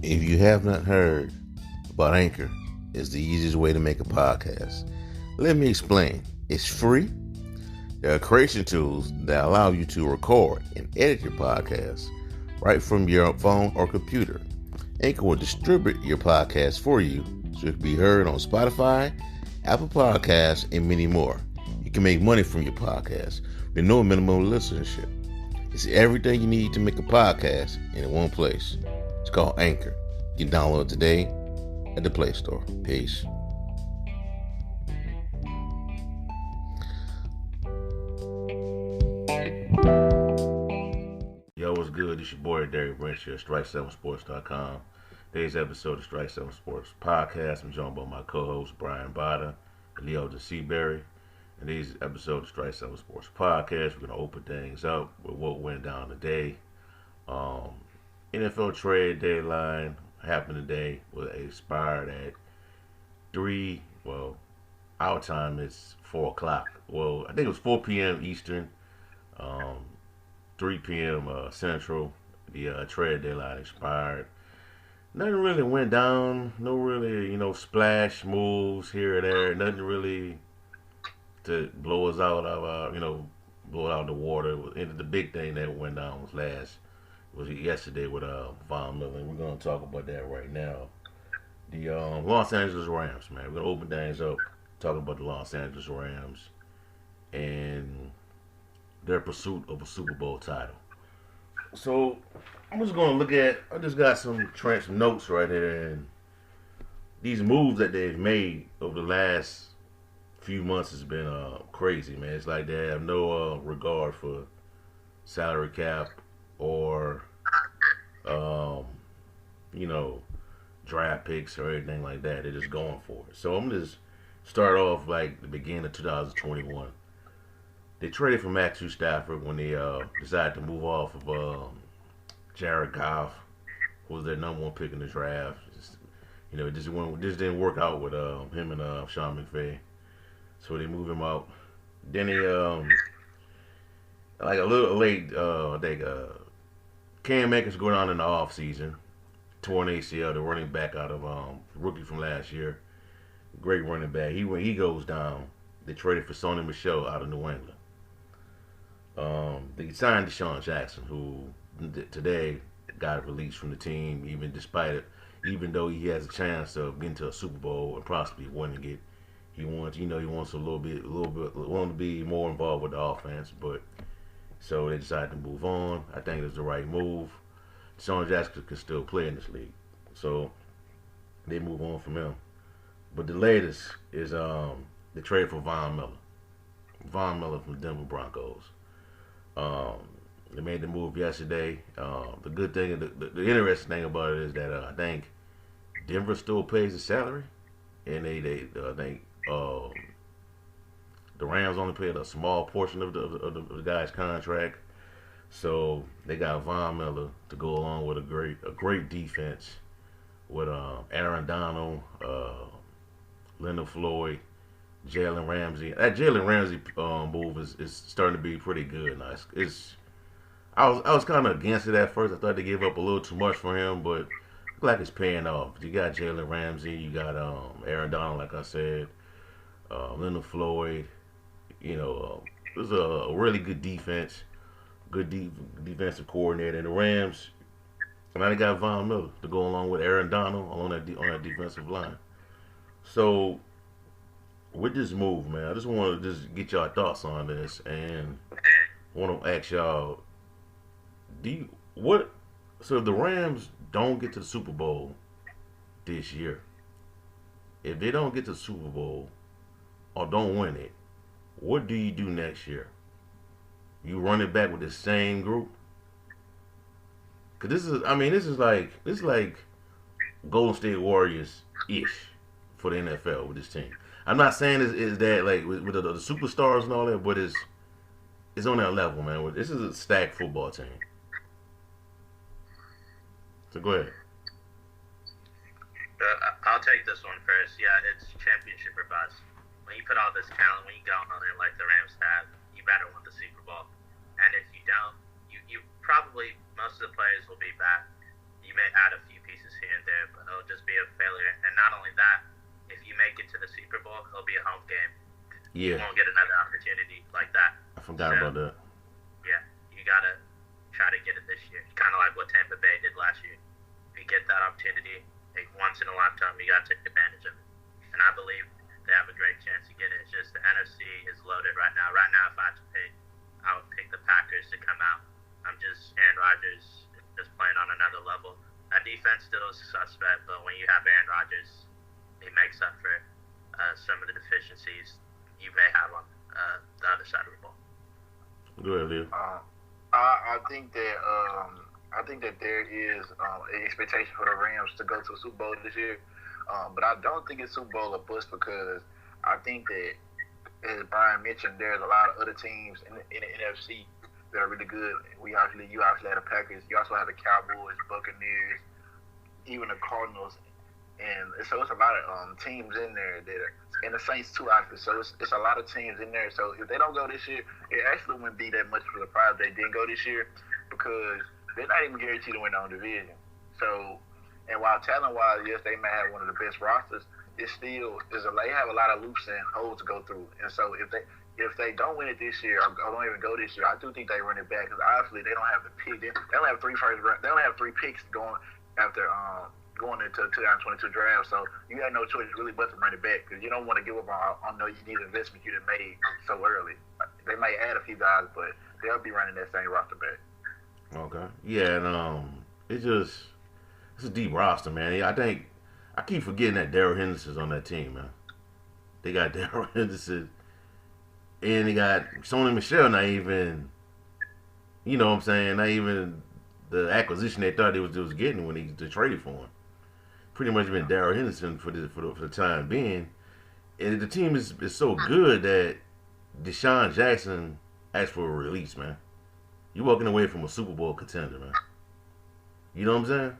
If you have not heard about Anchor, it's the easiest way to make a podcast. Let me explain. It's free. There are creation tools that allow you to record and edit your podcast right from your phone or computer. Anchor will distribute your podcast for you so it can be heard on Spotify, Apple Podcasts, and many more. You can make money from your podcast with no minimum listenership. It's everything you need to make a podcast in one place. It's called Anchor. You can download it today at the Play Store. Peace. Yo, what's good? It's your boy Derrick Henry, Strike7Sports.com. Today's episode of Strike 7 Sports Podcast. I'm joined by my co-hosts Brian Bada and Leo DeSeaberry. In these episodes of Strike 7 Sports Podcast, we're going to open things up with what went down today. NFL trade deadline happened today. Was expired at 3. Well, our time is 4 o'clock. Well, I think it was 4 p.m. Eastern, 3 p.m. Central. The trade deadline expired. Nothing really went down. No really, splash moves here or there. Nothing really to blow us out of, blow it out of the water. And the big thing that went down was yesterday with Von Miller. We're going to talk about that right now. The Los Angeles Rams, man. We're going to open things up, talking about the Los Angeles Rams and their pursuit of a Super Bowl title. So I'm just going to look at, I just got some notes right here, and these moves that they've made over the last few months has been crazy, man. It's like they have no regard for salary cap or draft picks or anything like that. They're just going for it. So I'm just start off like the beginning of 2021. They traded for Matthew Stafford when they decided to move off of Jared Goff, who was their number one pick in the draft. It just didn't work out with him and Sean McVay. So they move him out. Then they like a little late, I think Cam Akers going on in the off season, torn ACL, the running back out of rookie from last year, great running back. He goes down. They traded for Sonny Michel out of New England. They signed Deshaun Jackson, who today got released from the team, even though he has a chance of getting to a Super Bowl and possibly winning it. He wants a little bit, want to be more involved with the offense, but so they decided to move on. I think it was the right move. Deshaun Jackson can still play in this league, so they move on from him. But the latest is the trade for Von Miller. Von Miller from Denver Broncos. They made the move yesterday. The good thing, the interesting thing about it is that I think Denver still pays the salary, and I think the Rams only paid a small portion of the guy's contract. So they got Von Miller to go along with a great defense with Aaron Donald, Leonard Floyd, Jalen Ramsey. That Jalen Ramsey move is starting to be pretty good now. I was kind of against it at first. I thought they gave up a little too much for him, but look like it's paying off. You got Jalen Ramsey, you got Aaron Donald, like I said, Leonard Floyd. It was a really good defense, defensive coordinator. And the Rams, now they got Von Miller to go along with Aaron Donald on that defensive line. So with this move, man, I just want to just get y'all thoughts on this, and I want to ask y'all, so if the Rams don't get to the Super Bowl this year, if they don't get to the Super Bowl or don't win it, what do you do next year? You run it back with the same group? Cause this is like Golden State Warriors ish for the NFL with this team. I'm not saying is that like with the superstars and all that, but it's on that level, man. This is a stacked football team. So go ahead. I'll take this one first. Yeah, it's championship or bust. When you put all this talent, when you go on there like the Rams have, you better win the Super Bowl. And if you don't, you probably, most of the players will be back. You may add a few pieces pieces here and there, but it'll just be a failure. And not only that, if you make it to the Super Bowl, it'll be a home game. You Yeah, won't get another opportunity like that. I forgot So, about that. yeah, you gotta try to get it this year. Kind of like what Tampa Bay did last year. If you get that opportunity, like once in a lifetime, you gotta take advantage of it. And I believe they have a great chance to get it. It's just the NFC is loaded right now. Right now, if I had to pick, I would pick the Packers to come out. Aaron Rodgers just playing on another level. That defense still is suspect, but when you have Aaron Rodgers, he makes up for some of the deficiencies you may have on the other side of the ball. Go ahead, Leo. I think that there is an expectation for the Rams to go to a Super Bowl this year, but I don't think it's Super Bowl or bust because I think that, as Brian mentioned, there's a lot of other teams in the NFC that are really good. You obviously have the Packers. You also have the Cowboys, Buccaneers, even the Cardinals, and so it's a lot of teams in there that are, and the Saints too, obviously. So it's a lot of teams in there. So if they don't go this year, it actually wouldn't be that much of a surprise they didn't go this year because they're not even guaranteed to win their own division. So, and while talent-wise, yes, they may have one of the best rosters, it still they have a lot of loops and holes to go through. And so if they don't win it this year or don't even go this year, I do think they run it back because obviously they don't have the pick. They don't have they don't have 3 picks going after going into the 2022 draft. So you have no choice really but to run it back because you don't want to give up on you need investment you done made so early. They may add a few guys, but they'll be running that same roster back. Okay. Yeah, and it's a deep roster, man. I think I keep forgetting that Derrick Henderson's on that team, man. They got Derrick Henderson, and they got Sony Michel. Not even, you know what I'm saying? Not even the acquisition they thought they was getting when they traded for him. Pretty much been Derrick Henderson for the time being, and the team is so good that Deshaun Jackson asked for a release, man. You walking away from a Super Bowl contender, man. You know what I'm saying?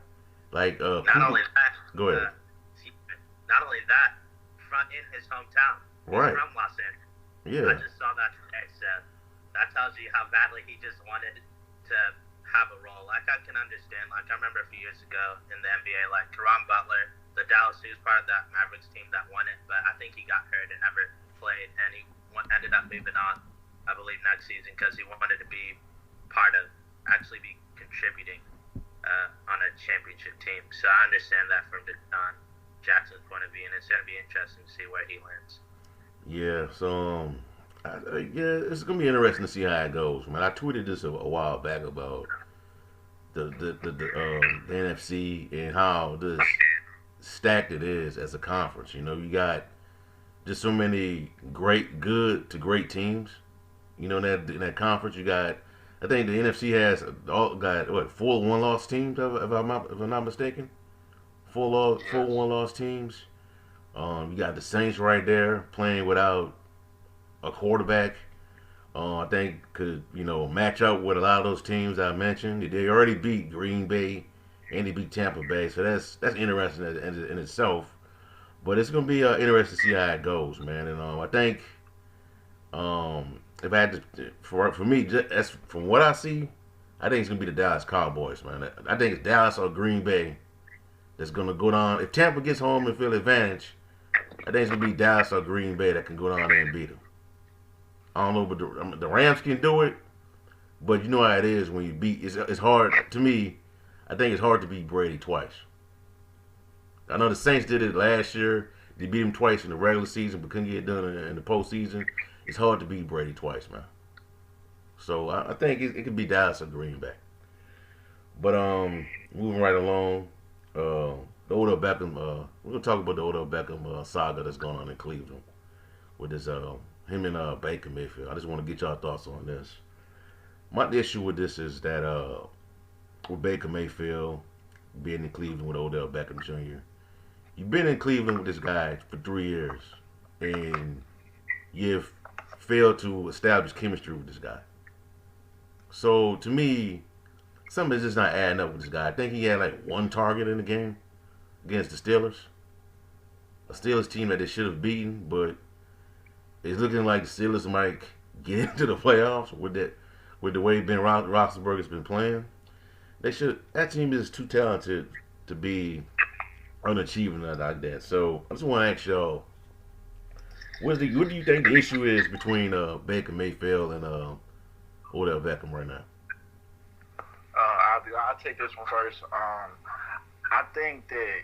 Like, Not only that, go ahead. Not only that, in his hometown. He's Right. from Los Angeles. Yeah. I just saw that today. So that tells you how badly he just wanted to have a role. Like I can understand. Like I remember a few years ago in the NBA, like Caron Butler, the Dallas, he was part of that Mavericks team that won it, but I think he got hurt and never played, and he ended up moving on, I believe, next season because he wanted to be part of, actually be contributing on a championship team. So I understand that from Deshaun Jackson's point of view, and it's going to be interesting to see where he lands. Yeah. So, yeah, it's gonna be interesting to see how it goes, man. I tweeted this a while back about the NFC and how this stacked it is as a conference. You know, you got just so many good to great teams. You know, in that conference, you got. I think the NFC has got what 4 1-loss teams, if I'm not mistaken. 4 1-loss teams. You got the Saints right there playing without a quarterback. I think could match up with a lot of those teams I mentioned. They already beat Green Bay and they beat Tampa Bay, so that's interesting in itself. But it's gonna be interesting to see how it goes, man. And I think if I had to, for me, that's from what I see, I think it's gonna be the Dallas Cowboys, man. I think it's Dallas or Green Bay that's gonna go down. If Tampa gets home and feel advantage, I think it's gonna be Dallas or Green Bay that can go down there and beat them. I don't know, but the Rams can do it. But you know how it is when you beat. It's hard to me. I think it's hard to beat Brady twice. I know the Saints did it last year. They beat him twice in the regular season, but couldn't get it done in the postseason. It's hard to beat Brady twice, man. So I think it could be Dallas or Green Bay. But moving right along, the Odell Beckham. We're gonna talk about the Odell Beckham saga that's going on in Cleveland with this him and Baker Mayfield. I just want to get y'all thoughts on this. My issue with this is that with Baker Mayfield being in Cleveland with Odell Beckham Jr. You've been in Cleveland with this guy for 3 years, and you've failed to establish chemistry with this guy. So to me, something's just not adding up with this guy. I think he had like 1 target in the game against the Steelers, a Steelers team that they should have beaten, but it's looking like the Steelers might get into the playoffs with the way Ben Roethlisberger's been playing. That team is too talented to be unachieving like that. So I just want to ask y'all, what do you think the issue is between Baker Mayfield and Odell Beckham right now? I'll take this one first. I think that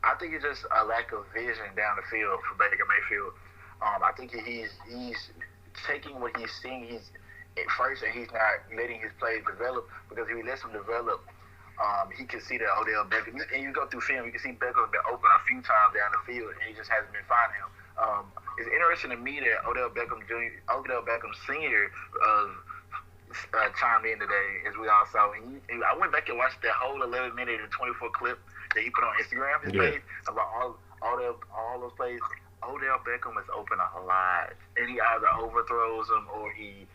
I think it's just a lack of vision down the field for Baker Mayfield. I think he's taking what he's seeing. He's at first, and he's not letting his plays develop, because if he lets them develop, he can see that Odell Beckham. And you go through film, you can see Beckham's been open a few times down the field, and he just hasn't been finding him. It's interesting to me that Odell Beckham Senior chimed in today, as we all saw. I went back and watched that whole 11-minute and 24 clip that he put on Instagram, his page, about all those plays. Odell Beckham is open a lot, and he either overthrows them or he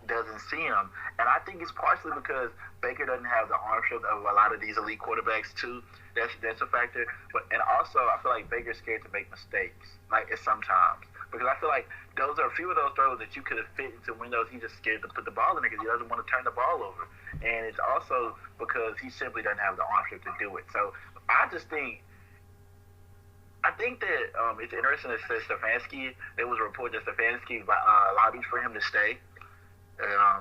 doesn't see him. And I think it's partially because Baker doesn't have the arm strength of a lot of these elite quarterbacks too. That's a factor. And also I feel like Baker's scared to make mistakes, like sometimes. Because I feel like those are a few of those throws that you could have fit into windows. He's just scared to put the ball in there because he doesn't want to turn the ball over. And it's also because he simply doesn't have the arm strength to do it. So I think that it's interesting that Stefanski, there was a report that Stefanski lobbied for him to stay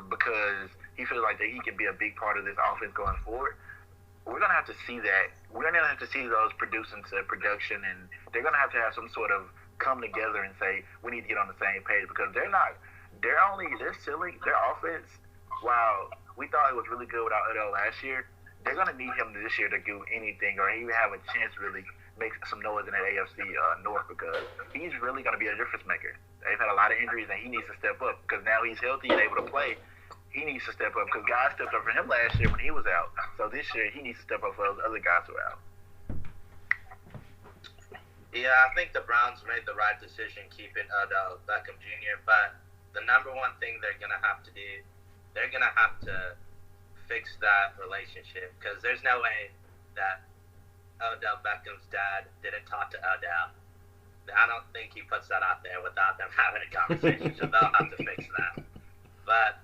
because he feels like that he can be a big part of this offense going forward. We're going to have to see that. We're going to have to see those produce into production, and they're going to have some sort of come together and say, we need to get on the same page, because their offense, while we thought it was really good without Odell last year, they're going to need him this year to do anything or even have a chance to really make some noise in that AFC North, because he's really going to be a difference maker. They've had a lot of injuries, and he needs to step up, because now he's healthy and able to play. He needs to step up, because guys stepped up for him last year when he was out. So this year, he needs to step up for those other guys who are out. Yeah, I think the Browns made the right decision keeping Odell Beckham Jr., but the number one thing they're going to have to do, they're going to have to fix that relationship, because there's no way that Odell Beckham's dad didn't talk to Odell. I don't think he puts that out there without them having a conversation, so they'll have to fix that. But,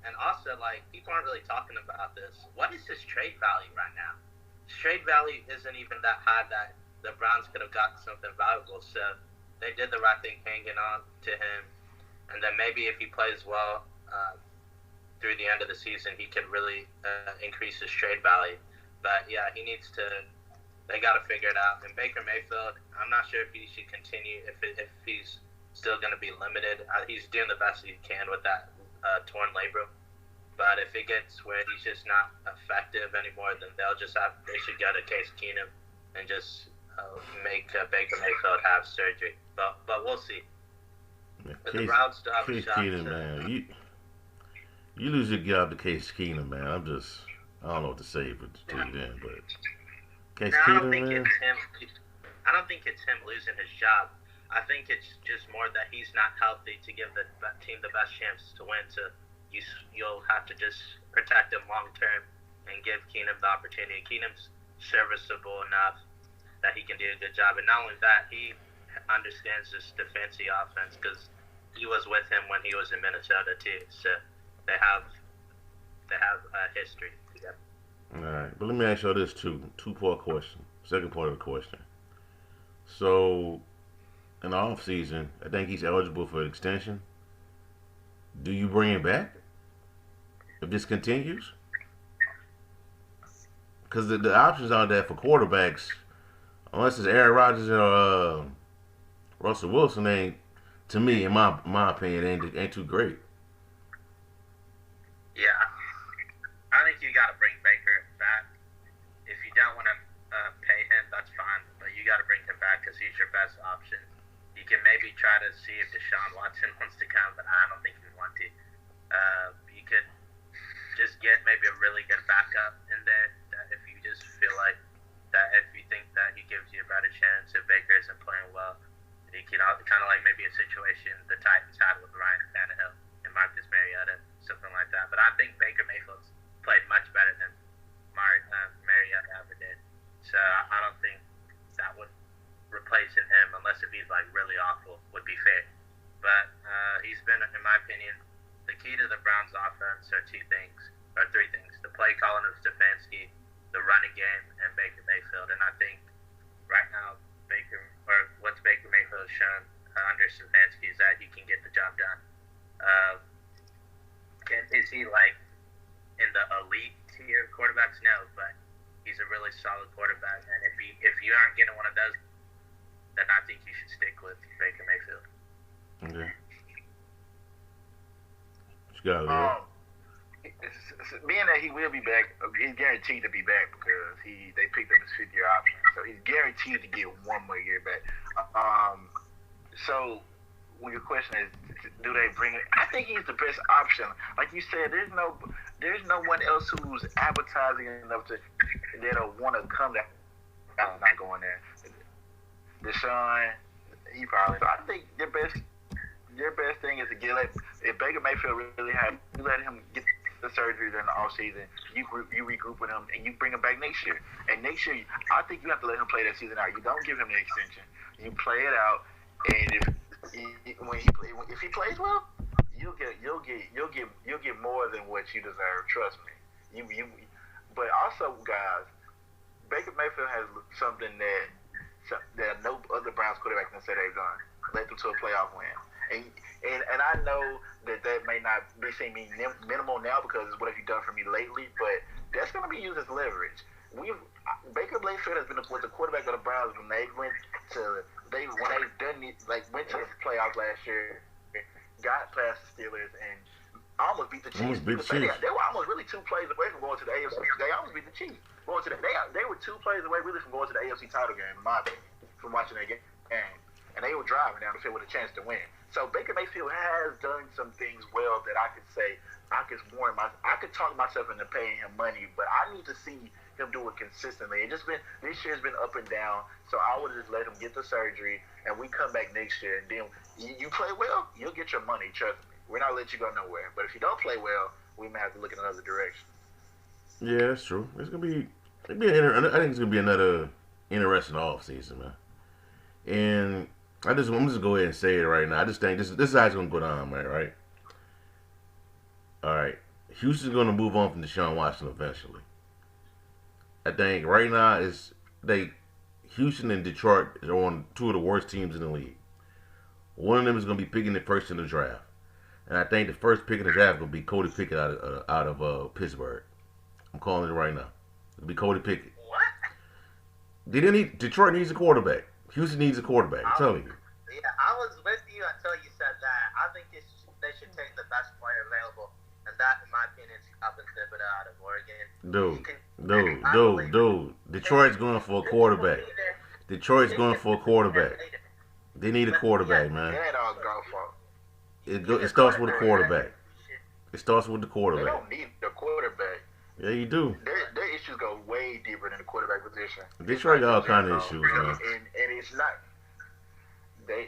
and also, like, people aren't really talking about this. What is his trade value right now? His trade value isn't even that high that the Browns could have gotten something valuable, so they did the right thing hanging on to him. And then maybe if he plays well through the end of the season, he could really increase his trade value. But yeah, he needs to. They got to figure it out. And Baker Mayfield, I'm not sure if he should continue if he's still going to be limited. He's doing the best he can with that torn labrum. But if it gets where he's just not effective anymore, then they should go to Case Keenum and just make Baker Mayfield have surgery. But we'll see. Man, the Browns still have a Case shot. Keenum, man, you lose your job to Case Keenum, man. I don't know what to say to you then, but Case Keenum, man. I don't think it's him losing his job. I think it's just more that he's not healthy to give the team the best chance to win. So you'll have to just protect him long term and give Keenum the opportunity. Keenum's serviceable enough that he can do a good job, and not only that, he understands this defensive offense because he was with him when he was in Minnesota too. So they have a history together. All right, but let me ask you this two-part question. Second part of the question. So, in the off season, I think he's eligible for an extension. Do you bring him back if this continues? Because the options are there for quarterbacks, unless it's Aaron Rodgers or Russell Wilson, ain't, to me, in my opinion, ain't too great. Yeah, I think you got to bring Baker back. If you don't want to pay him, that's fine, but you got to bring him back because he's your best option. You can maybe try to see if Deshaun Watson wants to come, but I don't think he wants to. You could just get maybe a really good backup in there. That if you just feel like that, if you think that he gives you a better chance if Baker isn't playing well, you can kind of like maybe a situation the Titans had with Ryan Tannehill and Marcus Mariota, something like that. But I think Baker Mayfield's played much better than Mariota ever did. So I don't think that would replacing him, unless if he's like really awful, would be fair. But he's been, in my opinion, the key to the Browns offense are three things. The play calling of Stefanski, the running game and Baker Mayfield. And I think right now what's Baker Mayfield shown under Stefanski is that he can get the job done. Is he like in the elite tier quarterbacks? No, but he's a really solid quarterback. And if you aren't getting one of those, then I think you should stick with Baker Mayfield. Okay. What you got, Leo? Being that he will be back, he's guaranteed to be back because they picked up his 5th-year option, so he's guaranteed to get 1 more year back. So when your question is, do they bring it? I think he's the best option. Like you said, there's no one else who's advertising enough that'll want to come there. I'm not going there. Deshaun, he probably. So I think your best thing is to if Baker Mayfield really you let him get the surgery during the offseason, you regroup with him and you bring him back next year. And next year, I think you have to let him play that season out. You don't give him the extension. You play it out, and if he plays well, you'll get more than what you deserve. Trust me. But also, guys, Baker Mayfield has something that no other Browns quarterback can say they've done. Led them to a playoff win. And I know that may not be seeming minimal now because it's what have you done for me lately, but that's going to be used as leverage. Baker Mayfield has was the quarterback of the Browns when they went to the playoffs last year, got past the Steelers and almost beat the Chiefs. They were almost really 2 plays away from going to the AFC. They almost beat the Chiefs. They were 2 plays away really from going to the AFC title game, in my opinion, from watching that game. And they were driving down the field with a chance to win. So Baker Mayfield has done some things well that I could say I could talk myself into paying him money, but I need to see him do it consistently. This year's been up and down, so I would just let him get the surgery, and we come back next year, and then you play well, you'll get your money. Trust me, we're not letting you go nowhere. But if you don't play well, we may have to look in another direction. Yeah, that's true. I think it's gonna be another interesting off season, man. And I'm just go ahead and say it right now. I just think this is how it's gonna go down, man. Right? All right. Houston's gonna move on from Deshaun Watson eventually. I think right now Houston and Detroit are on 2 of the worst teams in the league. One of them is gonna be picking the first in the draft, and I think the first pick in the draft will be Cody Pickett out of Pittsburgh. I'm calling it right now. It'll be Cody Pickett. What? Detroit needs a quarterback. Houston needs a quarterback. I'm telling you. Yeah, I was with you until you said that. I think they should take the best player available, and that, in my opinion, is up and Thibodeau out of Oregon. Dude. Detroit's going for a quarterback. Detroit's going for a quarterback. They need a quarterback, man. It starts with a quarterback. It starts with the quarterback. They don't need a quarterback. Yeah, you do. Their issues go way deeper than the quarterback position. Detroit got all kind of issues, man. And it's not. They're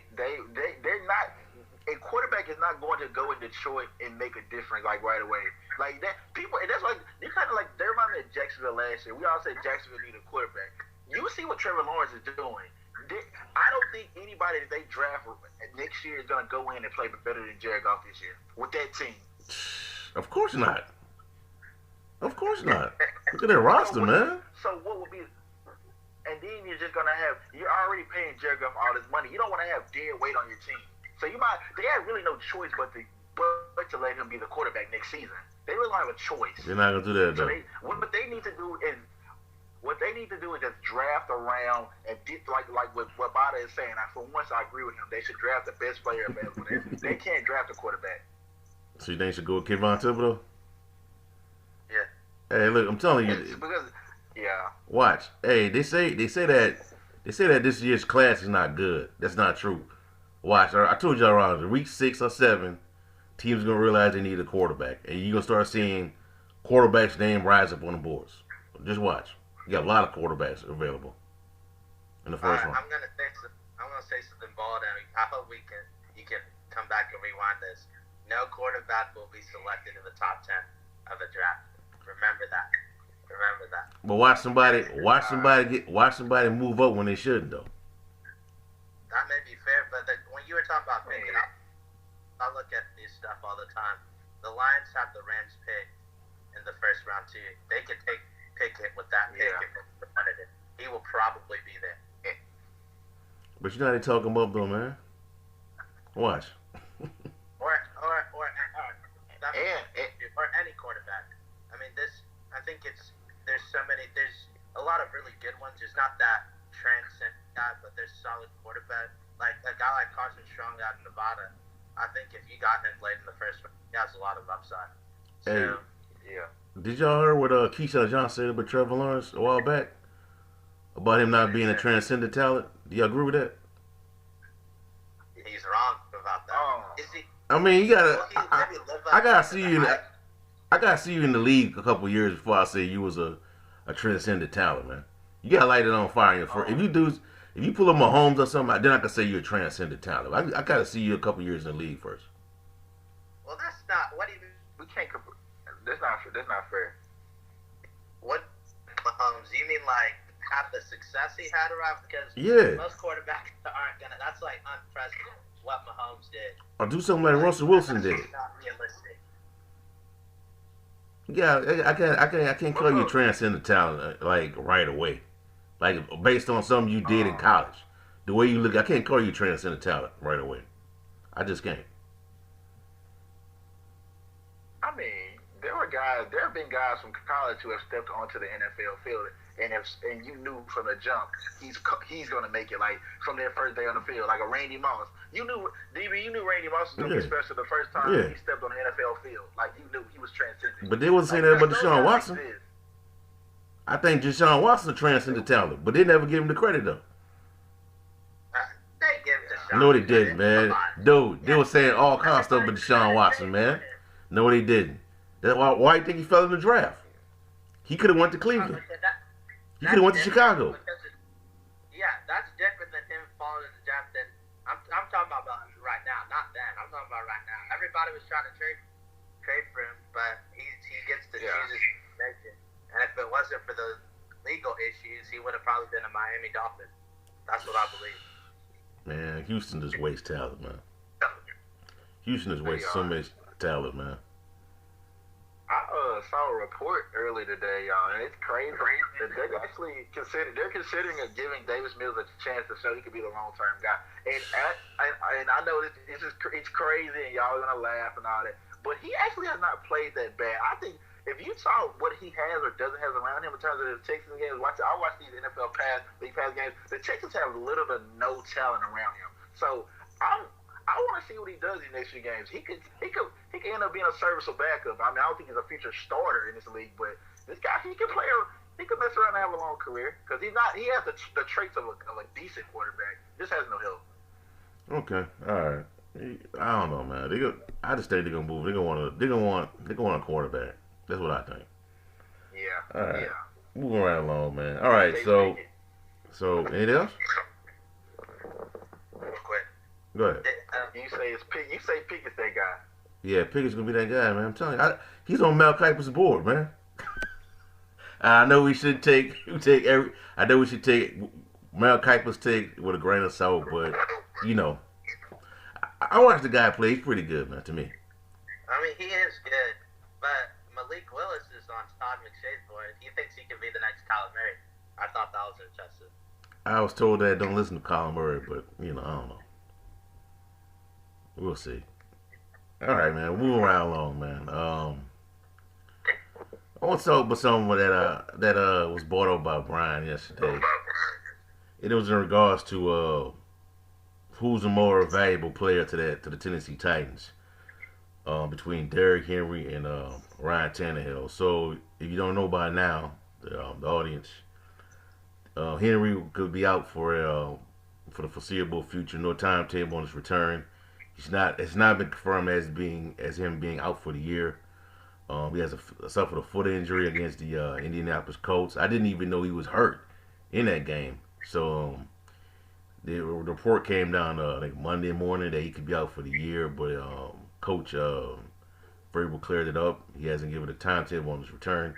not. A quarterback is not going to go in Detroit and make a difference like right away. Like that, people. And that's like they kind of like they remind me of Jacksonville last year. We all said Jacksonville needed a quarterback. You see what Trevor Lawrence is doing. I don't think anybody that they draft next year is going to go in and play better than Jared Goff this year with that team. Of course not. Of course not. Look at their roster, man. So what would be? And then you're just gonna have. You're already paying Jared Goff all this money. You don't want to have dead weight on your team. So you might. They have really no choice but to let him be the quarterback next season. They really don't have a choice. They're not gonna do that though. So what they need to do is just draft around and like what Bada is saying. For once, I agree with him. They should draft the best player available. They can't draft a quarterback. So you think they should go with Kevon Thibodeau? Yeah. Hey, look, I'm telling you. Yeah. Watch. Hey, they say that this year's class is not good. That's not true. Watch. I told y'all around week 6 or 7, teams gonna realize they need a quarterback, and you're gonna start seeing quarterbacks' name rise up on the boards. Just watch. You got a lot of quarterbacks available in the first round. I'm gonna say something bold, and I hope you can come back and rewind this. No quarterback will be selected in the top 10 of a draft. Remember that. But watch somebody move up when they shouldn't, though. That may be fair, but when you were talking about picking up, I look at this stuff all the time. The Lions have the Rams pick in the first round too. They could take Pickett with that pick if they wanted it. He will probably be there. But you know how they talk him up though, man. Watch. Or any quarterback. I mean, I think there's a lot of really good ones. There's not that transcendent guy, but there's solid quarterback. Like a guy like Carson Strong out of Nevada. I think if you got him late in the first round, he has a lot of upside. So, Yeah. Did y'all hear what Keyshawn Johnson said about Trevor Lawrence a while back? About him not being a transcendent talent? Do y'all agree with that? He's wrong about that. Is he? I mean, you gotta. I gotta see you. Hype? I gotta see you in the league a couple years before I say you was a transcendent talent, man. You gotta light it on fire in your first. If you pull up Mahomes or something, then I can say you're a transcendent talent. I gotta see you a couple years in the league first. Well, that's not. What do you mean? We can't. That's not fair. What Mahomes? You mean like have the success he had around? Because most quarterbacks aren't gonna. That's like unprecedented. What Mahomes did. Or do something like Russell Wilson did. Not realistic. Yeah, I can't call you a transcendent talent like right away. Like based on something you did in college. The way you look, I can't call you transcendent talent right away. I just can't. I mean, there have been guys from college who have stepped onto the NFL field, and you knew from the jump he's gonna make it. Like from their first day on the field, like a Randy Moss. You knew Randy Moss was gonna be special the first time he stepped on the NFL field. Like you knew he was transcendent. But they wasn't saying that about Deshaun Watson. I think Deshaun Watson a transcendent talent, but they never give him the credit though. They give Deshaun. No, they didn't, man. Dude, they were saying all kinds of stuff about Deshaun Watson, man. No, they didn't. Why do you think he fell in the draft? He could have went to Cleveland. He could have went to Chicago. Yeah, that's different than him falling in the draft. I'm talking about right now, not then. I'm talking about right now. Everybody was trying to trade for him, but he gets to choose his destination. And if it wasn't for the legal issues, he would have probably been a Miami Dolphin. That's what I believe. Man, Houston just wastes talent, man. Houston just wastes so much talent, man. I saw a report earlier today, y'all, and it's crazy that they're considering giving Davis Mills a chance to show he could be the long-term guy. And I know it's crazy, and y'all are gonna laugh and all that, but he actually has not played that bad. I think if you saw what he has or doesn't have around him in terms of the Texans games, I watch these NFL league pass games. The Texans have little to no talent around him, so I want to see what he does in the next few games. He could end up being a serviceable backup. I mean, I don't think he's a future starter in this league, but this guy, he can mess around and have a long career because he has the traits of a decent quarterback. Just has no help. Okay, all right. I don't know, man. I just think they're gonna move. They're gonna want a quarterback. That's what I think. Yeah. All right. Yeah. Moving right along, man. All right. So anything else? Real quick. Go ahead. You say Pickett's that guy. Yeah, Pickett's gonna be that guy, man. I'm telling you, he's on Mel Kiper's board, man. I know we should take Mel Kiper's take with a grain of salt, but you know, I watched the guy play. He's pretty good, man, to me. I mean, he is good, but Malik Willis is on Todd McShay's board. He thinks he can be the next Kyler Murray. I thought that was interesting. I was told that don't listen to Colin Murray, but you know, I don't know. We'll see. All right, man. Moving right along, man. I want to talk about something that was brought up by Brian yesterday. It was in regards to who's a more valuable player to the Tennessee Titans between Derrick Henry and Ryan Tannehill. So if you don't know by now, the audience, Henry could be out for the foreseeable future. No timetable on his return. It's not been confirmed as him being out for the year. He has suffered a foot injury against the Indianapolis Colts. I didn't even know he was hurt in that game. So the report came down I think Monday morning that he could be out for the year, but Coach Vrabel cleared it up. He hasn't given a timetable on his return.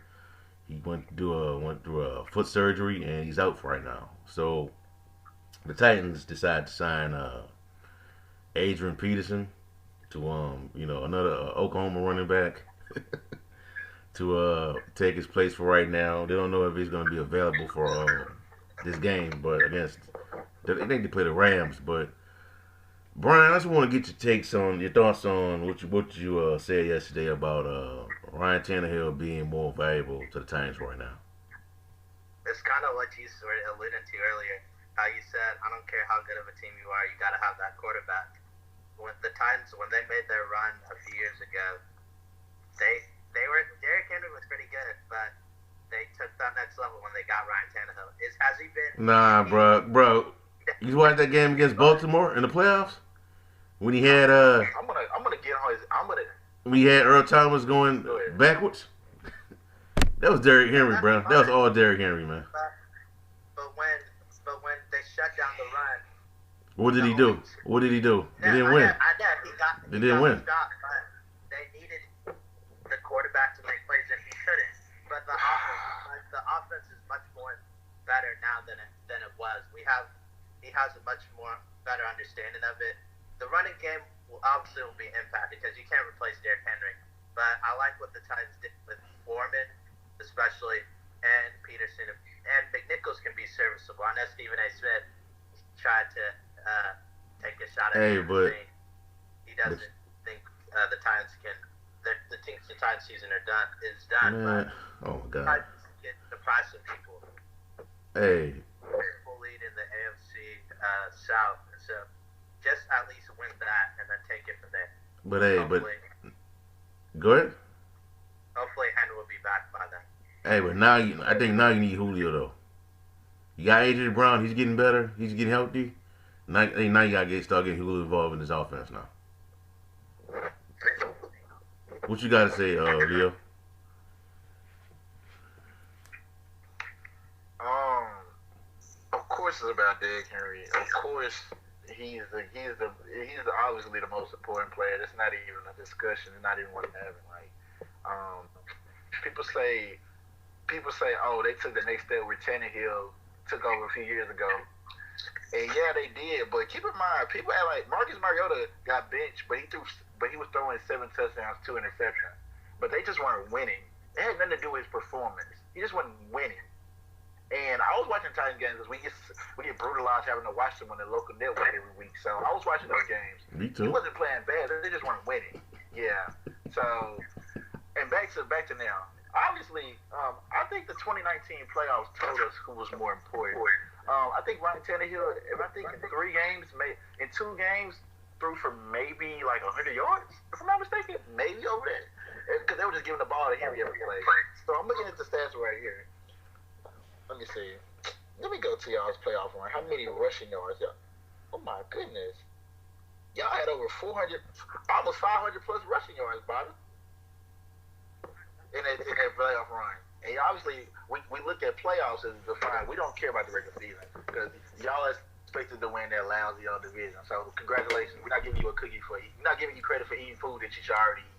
He went through a foot surgery and he's out for right now. So the Titans decided to sign Adrian Peterson to another Oklahoma running back to take his place for right now. They don't know if he's going to be available for this game, but against they think they play the Rams. But Brian, I just want to get your thoughts on what you said yesterday about Ryan Tannehill being more valuable to the Titans right now. It's kind of what you were alluding to earlier. How you said, I don't care how good of a team you are, you got to have that quarterback. When the Titans, when they made their run a few years ago, they were Derrick Henry was pretty good, but they took that next level when they got Ryan Tannehill. Has he been? Nah, bro. You watched that game against Baltimore in the playoffs when he had I'm gonna get on his. when he had Earl Thomas going backwards. That was Derrick Henry, bro. That was all Derrick Henry, man. But when they shut down the run, What did he do? What did he do? They didn't win. They didn't win. They needed the quarterback to make plays, and he couldn't. But the offense is much more better now than it was. He has a much more better understanding of it. The running game will be impacted because you can't replace Derrick Henry. But I like what the Titans did with Foreman, especially, and Peterson, and McNichols can be serviceable. I know Stephen A. Smith tried to take a shot at him. But he doesn't think the Titans can. The Titans season is done. Man, but oh my God. Titans get surprise some people. Hey. Full lead in the AFC South, so just at least win that and then take it from there. But hey, go ahead. Hopefully, Henry will be back by then. Hey, but I think now you need Julio though. You got AJ Brown. He's getting better. He's getting healthy. Now you gotta start getting Julio involved in this offense now. What you gotta say, Leo? Of course, it's about Derrick Henry. Of course, he's obviously the most important player. That's not even a discussion. It's not even worth having. Like, people say, oh, they took the next step where Tannehill took over a few years ago. And yeah, they did. But keep in mind, people act like Marcus Mariota got benched, but he was throwing 7 touchdowns, 2 interceptions. But they just weren't winning. It had nothing to do with his performance. He just wasn't winning. And I was watching Titans games because we get brutalized having to watch them on the local network every week. So I was watching those games. Me too. He wasn't playing bad. They just weren't winning. Yeah. So, and back to now. Obviously, I think the 2019 playoffs told us who was more important. I think Ryan Tannehill, if I think in 2 games, threw for maybe like 100 yards, if I'm not mistaken, maybe over there. Because they were just giving the ball to Henry every play. So I'm looking at the stats right here. Let me see. Let me go to y'all's playoff run. How many rushing yards y'all? Oh my goodness. Y'all had over 400, almost 500 plus rushing yards, Bobby. In that playoff run. And obviously, we look at playoffs as defined. We don't care about the regular season because y'all expected to win that lousy division. So congratulations. We're not giving you a cookie for eating. We're not giving you credit for eating food that you should already eat.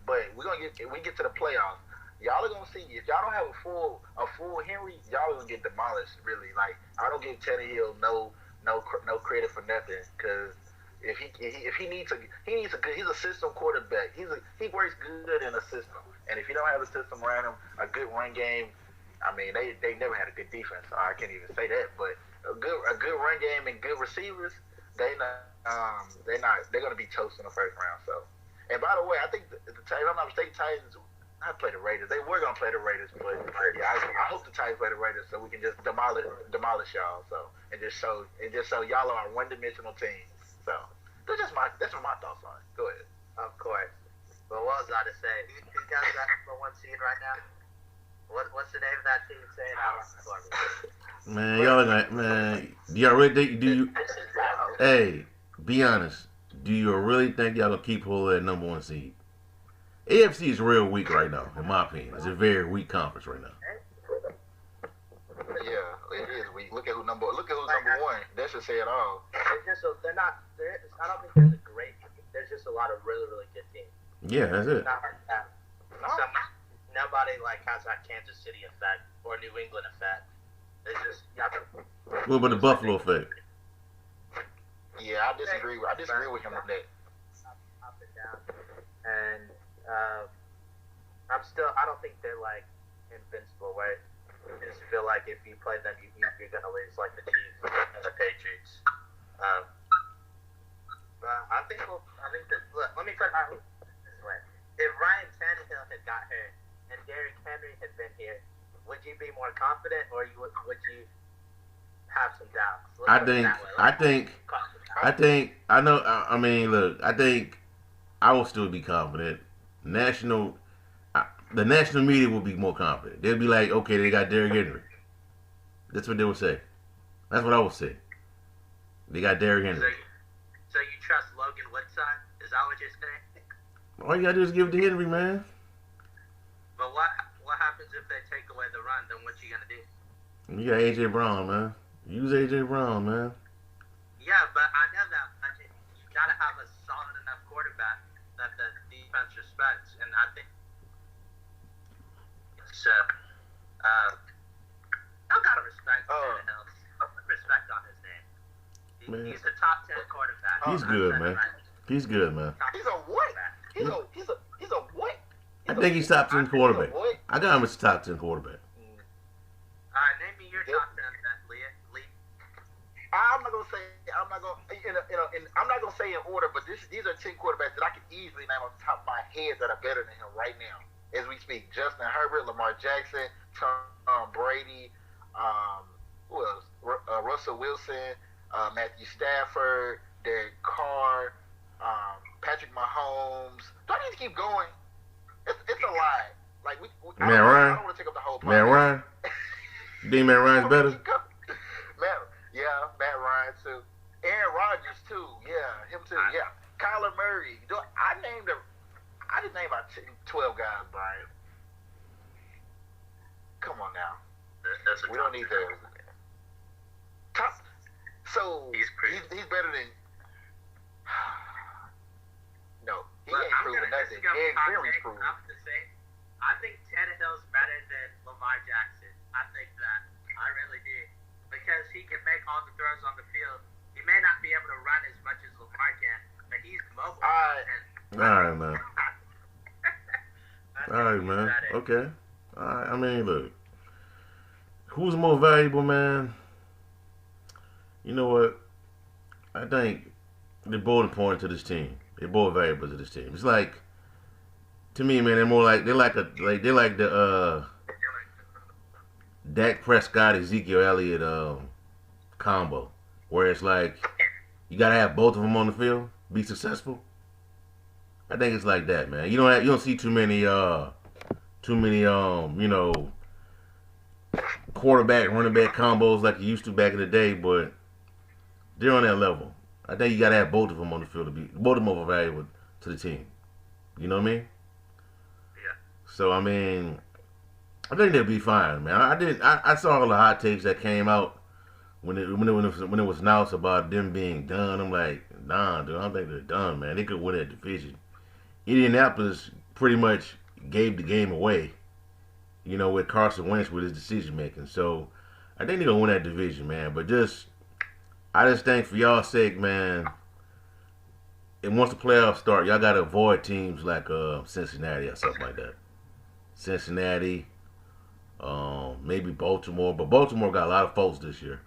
But when we get to the playoffs, y'all are gonna see if y'all don't have a full Henry, y'all are gonna get demolished. Really, like I don't give Tannehill no credit for nothing because if he needs he's a system quarterback. He works good in a system, and if you don't have a system around him, a good run game. I mean, they never had a good defense. So I can't even say that, but a good run game and good receivers, they're gonna be toast in the first round. So, and by the way, I think if I'm not mistaken, Titans. I play the Raiders. They were gonna play the Raiders, but yeah, I hope the Titans play the Raiders so we can just demolish y'all. So and just show y'all are a one-dimensional team. So that's what my thoughts on it. Go ahead. Of course. But what was I to say? Who got that number 1 seed right now? What's the name of that team saying? Man, y'all do y'all really think? Hey, be honest. Do you really think y'all gonna keep hold of that number 1 seed? AFC is real weak right now, in my opinion. It's a very weak conference right now. Yeah, it is weak. Look at who's number 1. That should say it all. They're not. I don't think there's a great. There's just a lot of really, really good teams. Yeah, that's it. Not like that. Nobody has that Kansas City effect or New England effect. It's just what about the Buffalo effect? Yeah, I disagree with him on that. Up and down, and I'm I don't think they're like invincible. Right? I just feel like if you play them, you're gonna lose like the Chiefs and the Patriots. But I think that look, let me put it this way: if Ryan Tannehill had got hurt and Derrick Henry had been here, would you be more confident, or would you have some doubts? I think I will still be confident. The national media will be more confident. They'll be like, okay, they got Derrick Henry. That's what they would say. That's what I would say. They got Derrick Henry. So you trust Logan Woodside? Is that what you're saying? All you gotta do is give it to Henry, man. But what happens if they take away the run? Then what you gonna do? You got AJ Brown, man. Use AJ Brown, man. Yeah, but I know that. You gotta have a solid enough quarterback that the defense respects, and I think so. I gotta respect Tannehill. Respect on his name. He's a top 10 quarterback. He's good, man. He's good, man. He's a what? He's a what? I think he's top 10 quarterback. I got him as top 10 quarterback. All right, name me your top 10 then, Lee. I'm not gonna say in order, but these are 10 quarterbacks that I can easily name off the top of my head that are better than him right now as we speak. Justin Herbert, Lamar Jackson, Tom Brady, who else? Russell Wilson, Matthew Stafford, Derek Carr, Patrick Mahomes. Do I need to keep going? It's a lot. Like Ryan. I don't want to take up the whole podcast. Matt Ryan. You think Matt Ryan's better? Matt Ryan too. Aaron Rodgers too. Yeah, him too. Yeah, Kyler Murray. I just named about 12 guys, Brian. Come on now. We don't need to. So he's better than. No, he ain't proven nothing. Henry's proven. I think Tannehill's better than Lamar Jackson. I think that. I really do. Because he can make all the throws on the field. He may not be able to run as much as Lamar can, but he's mobile. All right, man. All right, man. Okay. All right. I mean, look. Who's more valuable, man? You know what? I think they're both important to this team. They're both valuable to this team. It's like, to me, man, they're like the Dak Prescott, Ezekiel Elliott combo, where it's like you gotta have both of them on the field, be successful. I think it's like that, man. You don't see too many quarterback running back combos like you used to back in the day, but they're on that level. I think you gotta have both of them on the field to be both of them are valuable to the team. You know what I mean? Yeah. So I mean, I think they'll be fine, man. I saw all the hot takes that came out when it was announced about them being done. I'm like, nah, dude, I don't think they're done, man. They could win that division. Indianapolis pretty much gave the game away, with Carson Wentz with his decision making. So I think they're gonna win that division, man. But I just think for y'all's sake, man, and once the playoffs start, y'all gotta avoid teams like Cincinnati or something like that. Cincinnati, maybe Baltimore, but Baltimore got a lot of faults this year,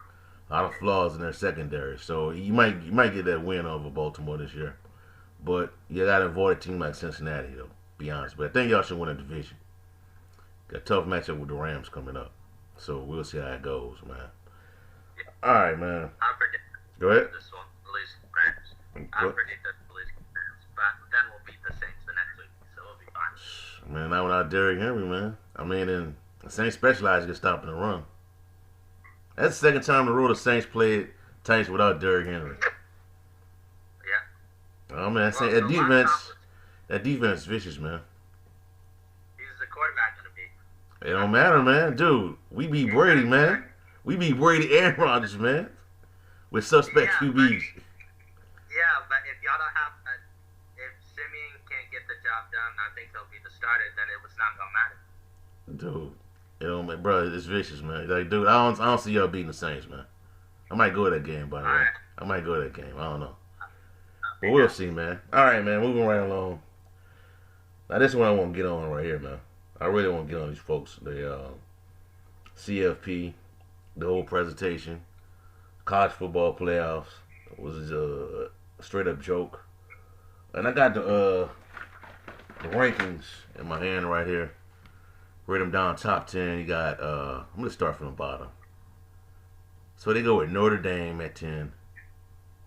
a lot of flaws in their secondary. So you might get that win over Baltimore this year, but you gotta avoid a team like Cincinnati, though. Be honest, but I think y'all should win a division. Got a tough matchup with the Rams coming up, so we'll see how it goes, man. All right, man. I predict. Go ahead. This one, at least Rams. I predict that at least Rams, but then we'll beat the Saints the next week, so we'll be fine. Man, not without Derrick Henry, man. I mean, and the Saints specialize in stopping the run. That's the second time in a row the Saints played Saints without Derrick Henry. Yeah. Oh man, that defense is vicious, man. He's the quarterback gonna be. It don't matter, man. Dude, we beat Brady, man. We beat Brady and Rodgers, man. With suspect QBs. But if y'all don't have if Simeon can't get the job done, I think he'll be the starter, then it was not gonna matter. Dude, it don't matter, bro. It's vicious, man. Like, dude, I don't see y'all beating the Saints, man. I might go to that game, by the way. Right. I might go to that game. I don't know. But we'll see, man. All right, man. Moving right along. Now, this one I want to get on right here, man. I really want to get on these folks. The CFP, the whole presentation, college football playoffs was a straight up joke. And I got the rankings in my hand right here. Rate them down top 10. You got, I'm going to start from the bottom. So they go with Notre Dame at 10,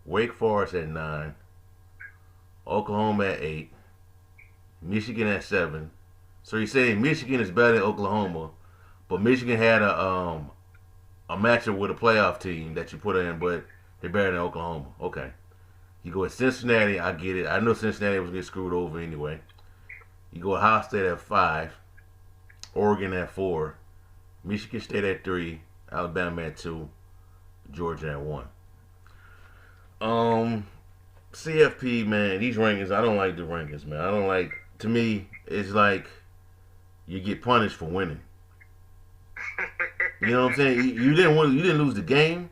Wake Forest at 9, Oklahoma at 8, Michigan at 7. So you say Michigan is better than Oklahoma, but Michigan had a matchup with a playoff team that you put in, but they're better than Oklahoma. Okay. You go with Cincinnati, I get it. I know Cincinnati was getting screwed over anyway. You go Ohio State at 5, Oregon at 4, Michigan State at 3, Alabama at 2, Georgia at 1. CFP, man, these rankings, I don't like the rankings, man. I don't like, to me, it's like you get punished for winning. You know what I'm saying? You didn't lose the game.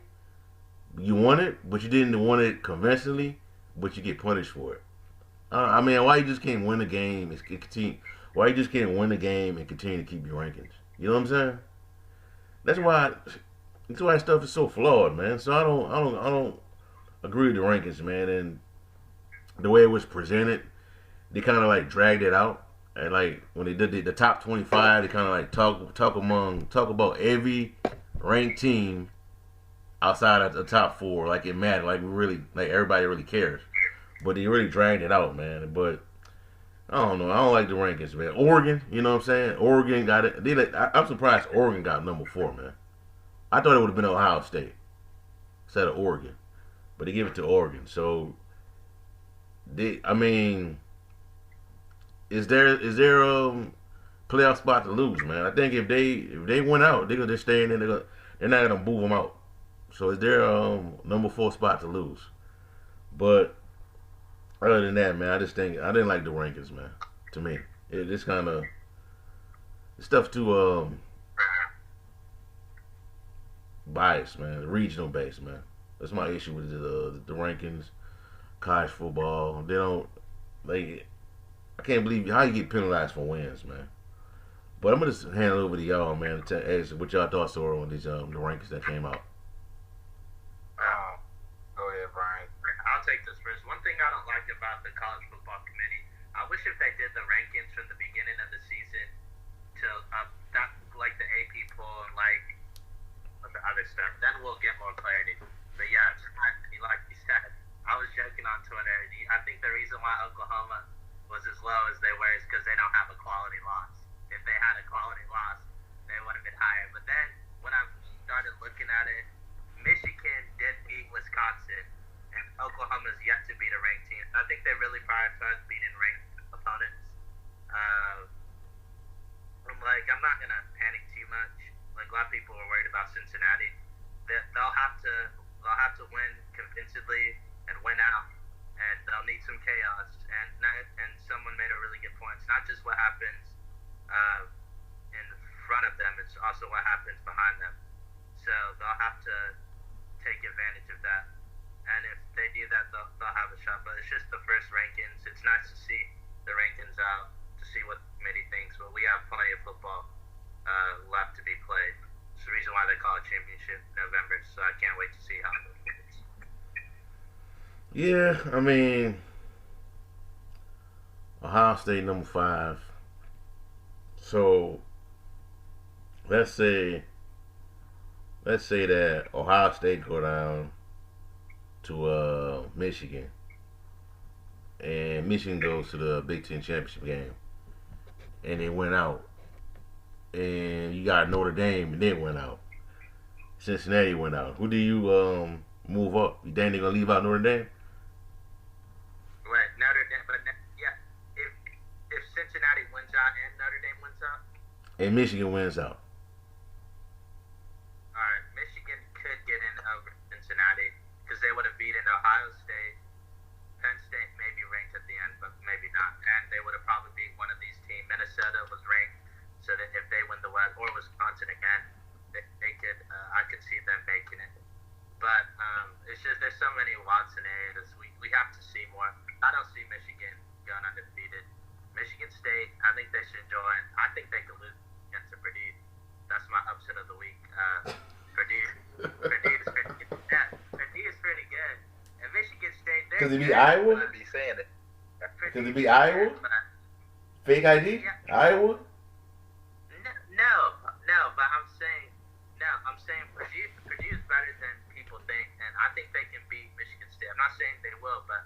You won it, but you didn't win it conventionally, but you get punished for it. I mean, why you just can't win the game and continue? Why you just can't win the game and continue to keep your rankings? You know what I'm saying? That's why stuff is so flawed, man. So I don't agree with the rankings, man. And the way it was presented, they kind of like dragged it out. And like when they did the top 25, they kind of like talk about every ranked team outside of the top 4, like it mattered, like everybody really cares. But they really dragged it out, man. But I don't know. I don't like the rankings, man. Oregon, you know what I'm saying? Oregon got it. I'm surprised Oregon got number 4, man. I thought it would have been Ohio State instead of Oregon, but they gave it to Oregon. So, I mean, is there a playoff spot to lose, man? I think if they went out, they're gonna just stay in there. They're not gonna move them out. So is there a number 4 spot to lose? But other than that, man, I just think I didn't like the rankings, man. To me, it's kind of stuff too biased, man. Regional based, man. That's my issue with the rankings. College football, they don't like. I can't believe how you get penalized for wins, man. But I'm gonna just hand it over to y'all, man, to ask what y'all thoughts are on these the rankings that came out. Go ahead, Brian. I'll take this first. One thing I don't like about the college football committee, I wish if they did the rankings from the beginning of the season to that like the AP poll and like the other stuff, then we'll get more clarity. But yeah, like you said, I was joking on Twitter. I think the reason why Oklahoma was as low as they were is because they don't have a quality loss. If they had a quality loss, they would have been higher. But then when I started looking at it, Michigan did beat Wisconsin, and Oklahoma's yet to beat a ranked team. I think they really prioritize beating ranked opponents. I'm not gonna panic too much. Like a lot of people were worried about Cincinnati. They'll have to win convincingly and win out, and they'll need some chaos. And someone made a really good point. It's not just what happens in front of them; it's also what happens behind them. So they'll have to take advantage of that. And if they do that, they'll have a shot. But it's just the first rankings. It's nice to see the rankings out, to see what the committee thinks. But we have plenty of football left to be played. It's the reason why they call it championship November. So I can't wait to see how it goes. Yeah, I mean, Ohio State number 5. So let's say that Ohio State go down to Michigan, and Michigan goes to the Big Ten championship game, and they went out, and you got Notre Dame and they went out. Cincinnati went out. Who do you move up? You think they're gonna leave out Notre Dame? Right, Notre Dame, but yeah, if Cincinnati wins out and Notre Dame wins out, and Michigan wins out. all right, Michigan could get in over Cincinnati because they would have beaten Ohio State. Penn State may be ranked at the end, but maybe not. And they would have probably beat one of these teams. Minnesota was ranked, so that if they win the West, or Wisconsin again, they could. I could see them making it. But it's just there's so many wild scenarios. We have to see more. I don't see Michigan going undefeated. Michigan State, I think they should join. I think they could lose against the Purdue. That's my upset of the week. Purdue is pretty good. And Michigan State, they're Could it be good, Iowa? but Be saying it. Could it be Iowa? Fake ID? Yeah. Iowa? No, but I'm saying Purdue is better than people think, and I think they can beat Michigan State. I'm not saying they will, but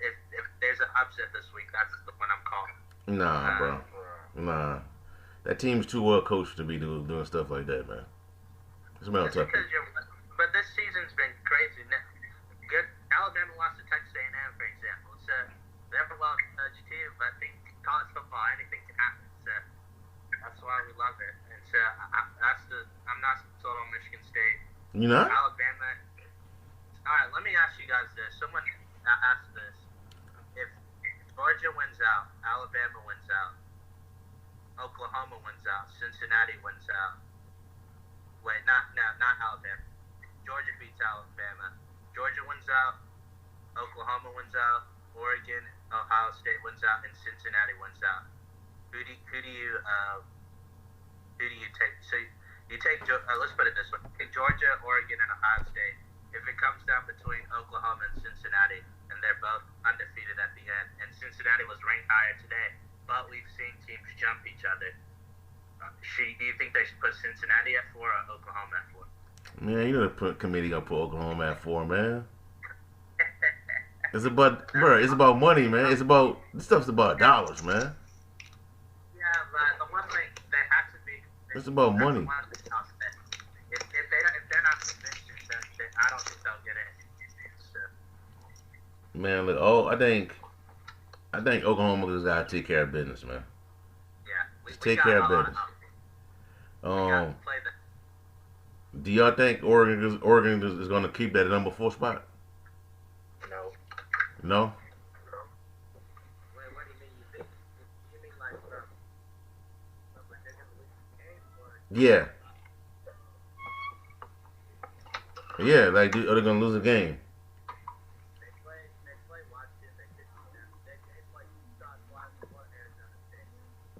if there's an upset this week, that's the one I'm calling. Nah, bro. Nah. That team's too well coached to be doing stuff like that, man. It's Mel Tucker. But this season's been crazy. Good. Alabama lost to Texas A&M, for example. So they're well coached too, but I think college football, anything can happen. So that's why we love it. And so I'm not sold on Michigan State. You not? Alabama. All right, let me ask you guys this. Someone asked this. If Georgia wins out, Alabama wins out, Oklahoma wins out, Cincinnati wins out. Wait, not Alabama. Georgia beats Alabama. Georgia wins out, Oklahoma wins out, Oregon, Ohio State wins out, and Cincinnati wins out. Who do you take? So you take let's put it this way: take Georgia, Oregon, and Ohio State. If it comes down between Oklahoma and Cincinnati, and they're both undefeated at the end, and Cincinnati was ranked higher today, but we've seen teams jump each other. Do you think they should put Cincinnati at 4 or Oklahoma at 4? Man, you know the committee gonna put Oklahoma at 4, man. It's about money, man. This stuff's about dollars, man. Yeah, but the one thing they have to be. It's about money. If they're not convinced, then I don't think they'll get it. So. Man, look, I think Oklahoma just gotta take care of business, man. Yeah, Just take care of business. Do y'all think Oregon is going to keep that number 4 spot? No. No? Wait, what do you mean? You mean like they're going to lose the game? Yeah. Yeah, like, are they going to lose a game? They play Washington. They play Utah, Washington, Arizona State.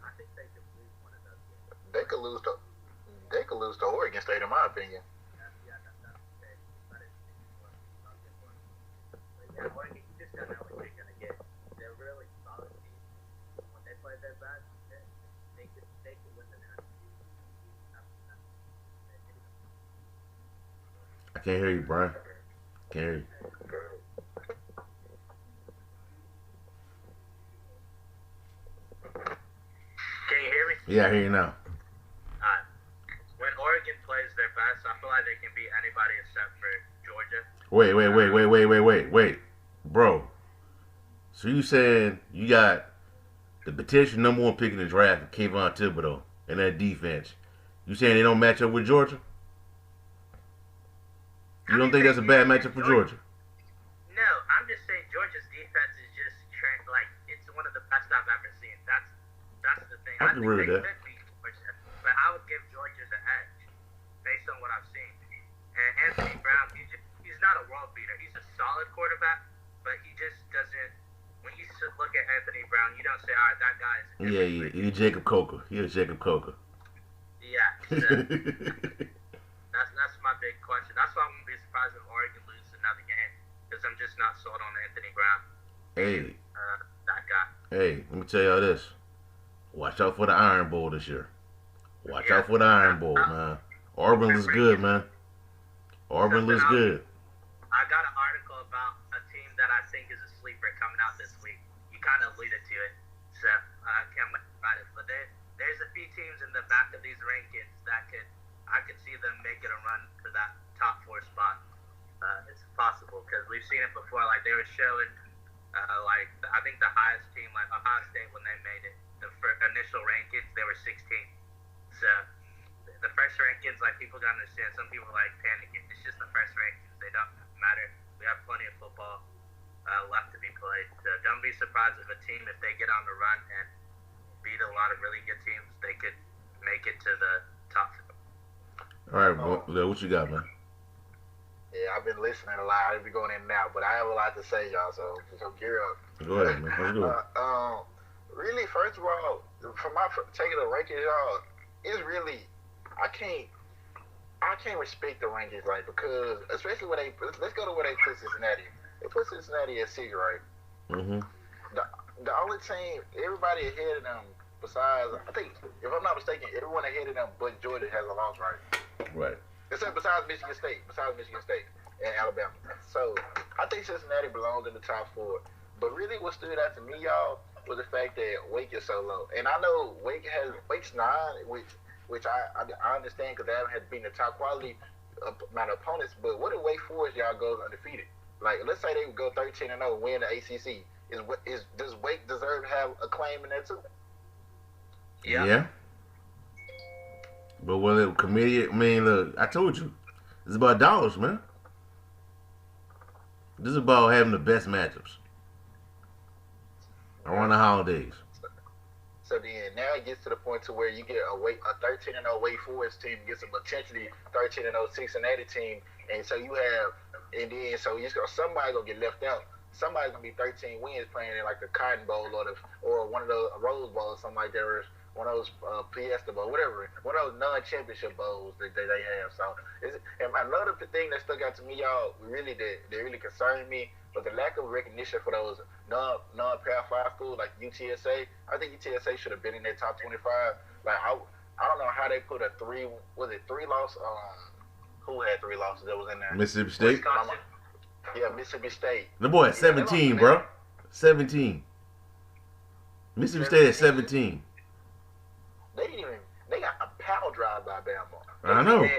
I think they could lose one of those games. They could lose to Oregon State, in my opinion. Yeah, that's the case. But yeah, Oregon, you just don't know what you're gonna get. They're really solid team. When they play their best, they can win the national. I can't hear you, Brian. Can't hear you. Can you hear me? Yeah, I hear you now. When Oregon plays their best, I feel like they can beat anybody except for Georgia. Wait. Bro. So you saying you got the potential number 1 pick in the draft, Kayvon Thibodeau, and that defense. You saying they don't match up with Georgia? You don't think that's a bad matchup for Georgia? No, I'm just saying Georgia's defense is just like it's one of the best I've ever seen. That's the thing. I can agree with that. Could beat Georgia, but I would give Georgia the edge based on what I've seen. And Anthony Brown, he's not a world beater. He's a solid quarterback, but he just doesn't. When you look at Anthony Brown, you don't say, "All right, that guy is." Yeah. He's Jacob Coker. Yeah. So, that's my big question. That's why I'm gonna be surprised if Oregon loses another game because I'm just not sold on Anthony Brown. Hey. That guy. Hey, let me tell y'all this. Watch out for the Iron Bowl this year. Watch out for the Iron Bowl, man. Auburn looks good, man. Auburn looks good. I got an article about a team that I think is a sleeper coming out this week. You kind of alluded to it, so I can't wait about it. But there's a few teams in the back of these rankings that I could see them making a run for that top 4 spot. It's possible because we've seen it before. Like they were showing, I think the highest team, like Ohio State, when they made it, the initial rankings, they were 16. So the first rankings, like people gotta understand. Some people like panicking. It's just the first rankings. They don't matter. We have plenty of football left to be played. So don't be surprised if a team, if they get on the run and beat a lot of really good teams, they could make it to the top 4. All right, what you got, man? Yeah, I've been listening a lot. I'll be going in and out, but I have a lot to say, y'all. So gear up. Go ahead, man. Let's do it. Really, first of all, for my taking the rankings, y'all, it's really I can't respect the rankings like because especially when let's go to where they put Cincinnati. They put Cincinnati at 6, right? Mm-hmm. The only team everybody ahead of them besides I think if I'm not mistaken, everyone ahead of them but Georgia has a loss, right? Right. Except besides Michigan State and Alabama. So I think Cincinnati belongs in the top 4. But really, what stood out to me, y'all, was the fact that Wake is so low. And I know Wake's 9, which I understand because they haven't had beaten the top quality amount of opponents. But what if Wake Forest y'all goes undefeated? Like let's say they would go 13-0, win the ACC. Does Wake deserve to have a claim in that too? Yeah. But will it committee? I mean, look, I told you, it's about dollars, man. This is about having the best matchups around the holidays. So then now it gets to the point to where you get a 13-0 Wake Forest team gets a potentially 13-0 Cincinnati team, and so you have, and then so somebody gonna get left out. Somebody's gonna be 13 wins playing in like the Cotton Bowl or one of those Rose Bowl or something like that, or one of those Fiesta Bowl, whatever, one of those non-championship bowls that they have. So, and another thing that stuck out to me, y'all, that really concerned me was the lack of recognition for those non-Power 5 schools like UTSA. I think UTSA should have been in their top 25. Like I don't know how they put a 3 loss. Who had 3 losses that was in there? Mississippi State. Wisconsin. Yeah, Mississippi State. The boy at 17, bro. 17. Mississippi State at 17. They got a power drive by Bama. I know. That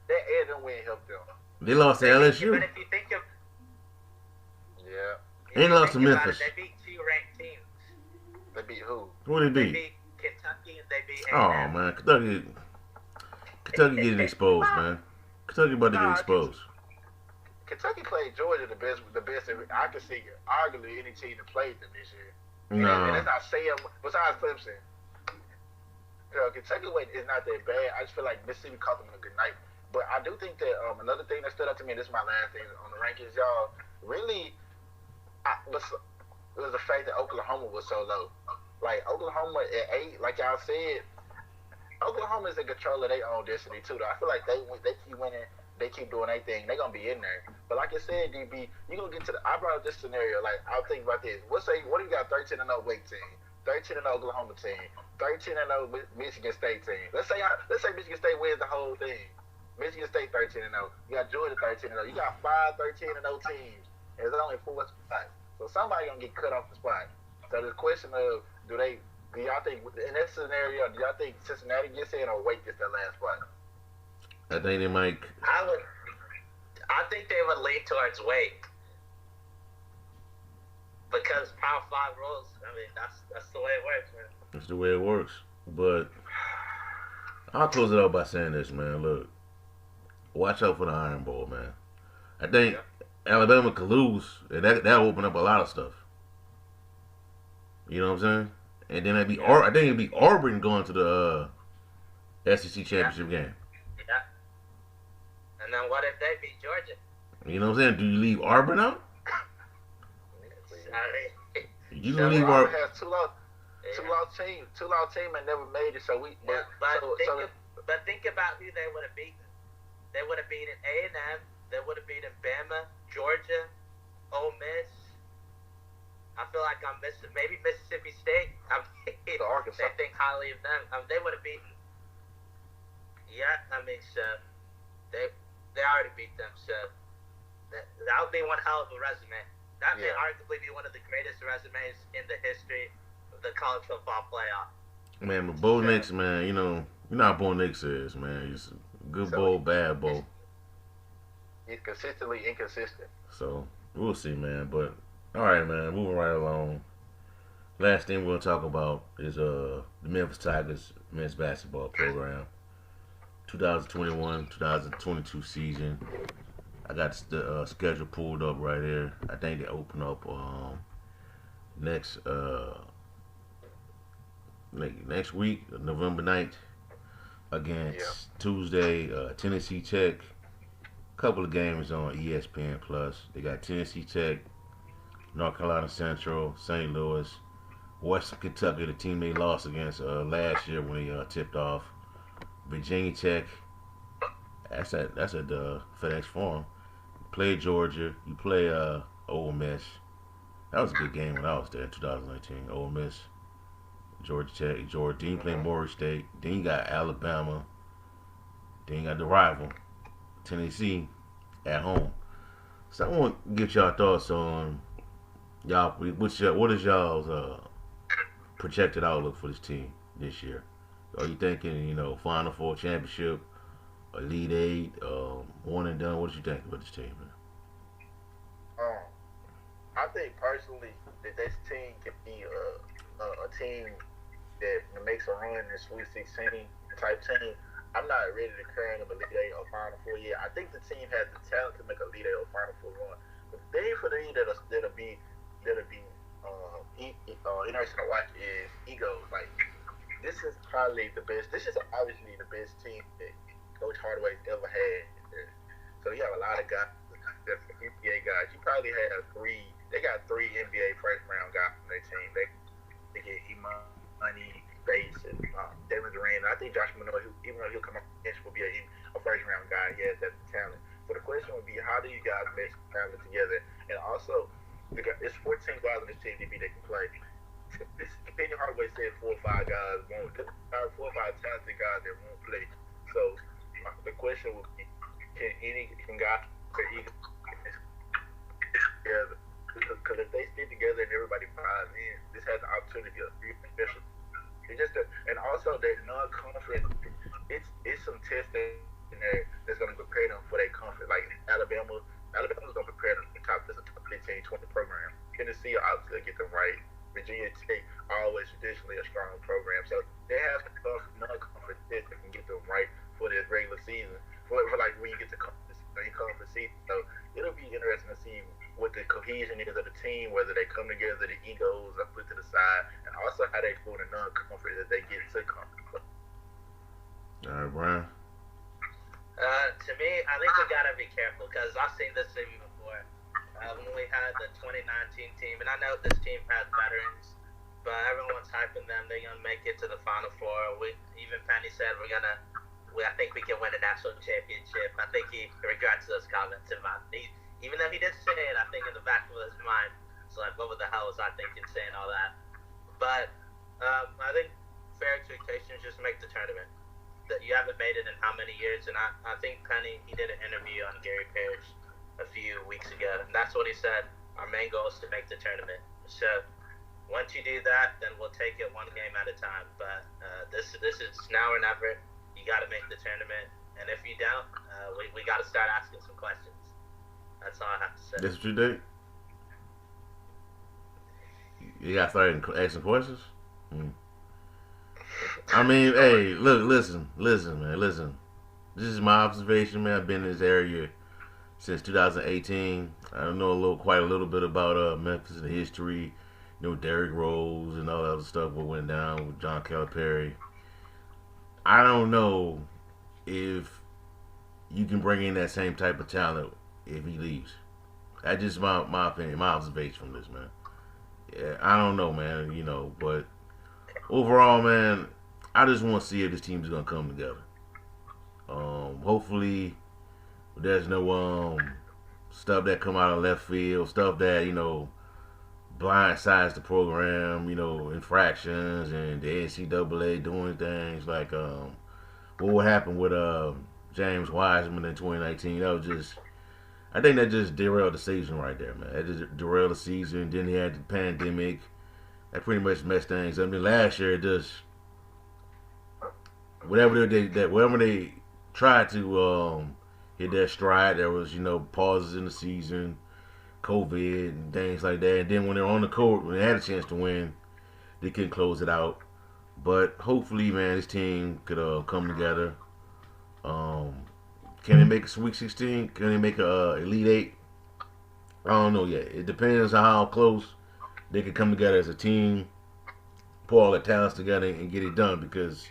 Ed and win helped them. They lost to LSU. But if you think of They lost to Memphis. They beat 2 ranked teams. They beat who? Who did they They beat? beat Kentucky and they beat Oh A&M. man, Kentucky getting exposed, man. Kentucky about to get exposed. Kentucky played Georgia the best. I can see arguably any team that played them this year. And No. that's not saying besides Clemson. Kentucky is not that bad. I just feel like Mississippi caught them a good night. But I do think that another thing that stood out to me, and this is my last thing on the rankings, y'all, really was the fact that Oklahoma was so low. Like, Oklahoma at 8, like y'all said, Oklahoma is in control of their own destiny, too. Though. I feel like they keep winning. They keep doing their thing. They're going to be in there. But like I said, DB, you're going to get to I brought up this scenario. Like, I'll think about this. What if you got 13-0 Wake team, 13-0 Oklahoma team, 13-0 Michigan State team. Let's say Michigan State wins the whole thing. Michigan State 13-0. You got Georgia 13-0. You got 5 13-0 teams. And there's only 4 spots. So somebody going to get cut off the spot. So the question of, do y'all think, in that scenario, do y'all think Cincinnati gets in or Wake gets that last spot? I think they might. I think they would lean towards Wake because Power 5 rules. I mean, that's the way it works, man. That's the way it works. But I'll close it out by saying this, man. Look, watch out for the Iron Bowl, man. I think Alabama could lose, and that'll open up a lot of stuff. You know what I'm saying? And then I think it'd be Auburn going to the SEC championship game. Yeah. And then what if they beat Georgia? You know what I'm saying? Do you leave Auburn out? You So leave Auburn Auburn. has two lost teams and never made it. But think about who they would have beaten. They would have beaten A&M. They would have beaten Bama, Georgia, Ole Miss. I feel like I'm missing maybe Mississippi State. Arkansas. They think highly of them. They would have beaten. Yeah, I mean, so they already beat them. So that would be one hell of a resume. That may arguably be one of the greatest resumes in the history of the college football playoff. Man, but Bo Nix, man, you know how Bo Nix is, man. He's a good bowl, bad bowl. He's consistently inconsistent. So we'll see, man. But all right, man, moving right along. Last thing we're gonna talk about is the Memphis Tigers men's basketball program. 2021-2022 season. I got the schedule pulled up right here. I think they open up next week, November 9th, against Tuesday, Tennessee Tech. Couple of games on ESPN Plus. They got Tennessee Tech, North Carolina Central, St. Louis, Western Kentucky, the team they lost against last year when they tipped off. Virginia Tech, that's at the FedEx Forum. You play Georgia, you play Ole Miss. That was a good game when I was there in 2019. Ole Miss, Georgia Tech, Georgia. Then you play Mm-hmm. Murray State. Then you got Alabama. Then you got the rival, Tennessee, at home. So I want to get y'all thoughts on y'all. What is y'all's projected outlook for this team this year? Are you thinking, Final Four championship, Elite Eight, one and done? What did you think about this team, man? Um, I think personally that this team can be a team that makes a run in the Sweet 16 type team. I'm not ready to crown them Elite Eight or Final Four yet. I think the team has the talent to make a Elite Eight or Final Four run. The thing for them that'll be interesting to watch is egos. Like this is probably the best. This is obviously the best team that Coach Hardaway's ever had. So you have a lot of guys, that's NBA guys. You probably have three. They got three NBA first round guys on their team. They get Imani Bates and Devin Durant. I think Josh Manoy, even though he'll come off the bench, will be a first round guy. He has that talent. So the question would be, how do you guys mix talent together? And also, it's 14 guys on this team that can play. Penny Hardaway said 4 or 5 guys won't. There are 4 or 5 talented guys that won't play. So the question would be, can guys together? Because if they stick together and everybody buys in, this has the opportunity to be a pretty special. It's just and also that non-conference, it's some tests in there that's going to prepare them for their conference. Like Alabama's going to prepare them for that's a top 15, 20 program. Tennessee will obviously get them right. Virginia Tech always traditionally a strong program, so they have some non-conference tests that can get them right for this regular season. For like when you get to conference season, so it'll be interesting to see what the cohesion is of the team, whether they come together, the egos are put to the side, and also how they do in the non-conference as they get to conference. All right, Brian. To me, I think we gotta be careful because I've seen this even before. When we had the 2019 team, and I know this team has veterans, but everyone's hyping them. They're gonna make it to the Final Four. Even Penny said I think we can win a national championship. I think he regrets those comments even though he did say it. I think in the back of his mind, it's like, what the hell was I thinking saying all that? But I think fair expectations just make the tournament. That you haven't made it in how many years, and I think Penny, he did an interview on Gary Parrish a few weeks ago, and that's what he said. Our main goal is to make the tournament. So once you do that, then we'll take it one game at a time. But this is now or never. You got to make the tournament, and if you don't, we got to start asking some questions. That's all I have to say. That's what you think? You got to start asking questions? I mean, hey, look, listen, man, listen. This is my observation, man. I've been in this area since 2018. I know quite a little bit about Memphis and the history. Derrick Rose and all that other stuff. What went down with John Calipari. I don't know if you can bring in that same type of talent if he leaves. That's just my opinion, my observation from this, man. Yeah, I don't know, man. But overall, man, I just want to see if this team is gonna come together. Hopefully, there's no stuff that come out of left field, stuff that blindsides the program, infractions and the NCAA doing things like what happened with James Wiseman in 2019. I think that just derailed the season right there, man. That just derailed the season. Then he had the pandemic. That pretty much messed things up. I mean, last year, whatever they tried to hit their stride, there was pauses in the season, COVID and things like that. And then when they're on the court, when they had a chance to win, they couldn't close it out. But hopefully, man, this team could come together. Can they make a Sweet 16? Can they make a Elite Eight? I don't know yet. It depends on how close they can come together as a team, pull all their talents together, and get it done. Because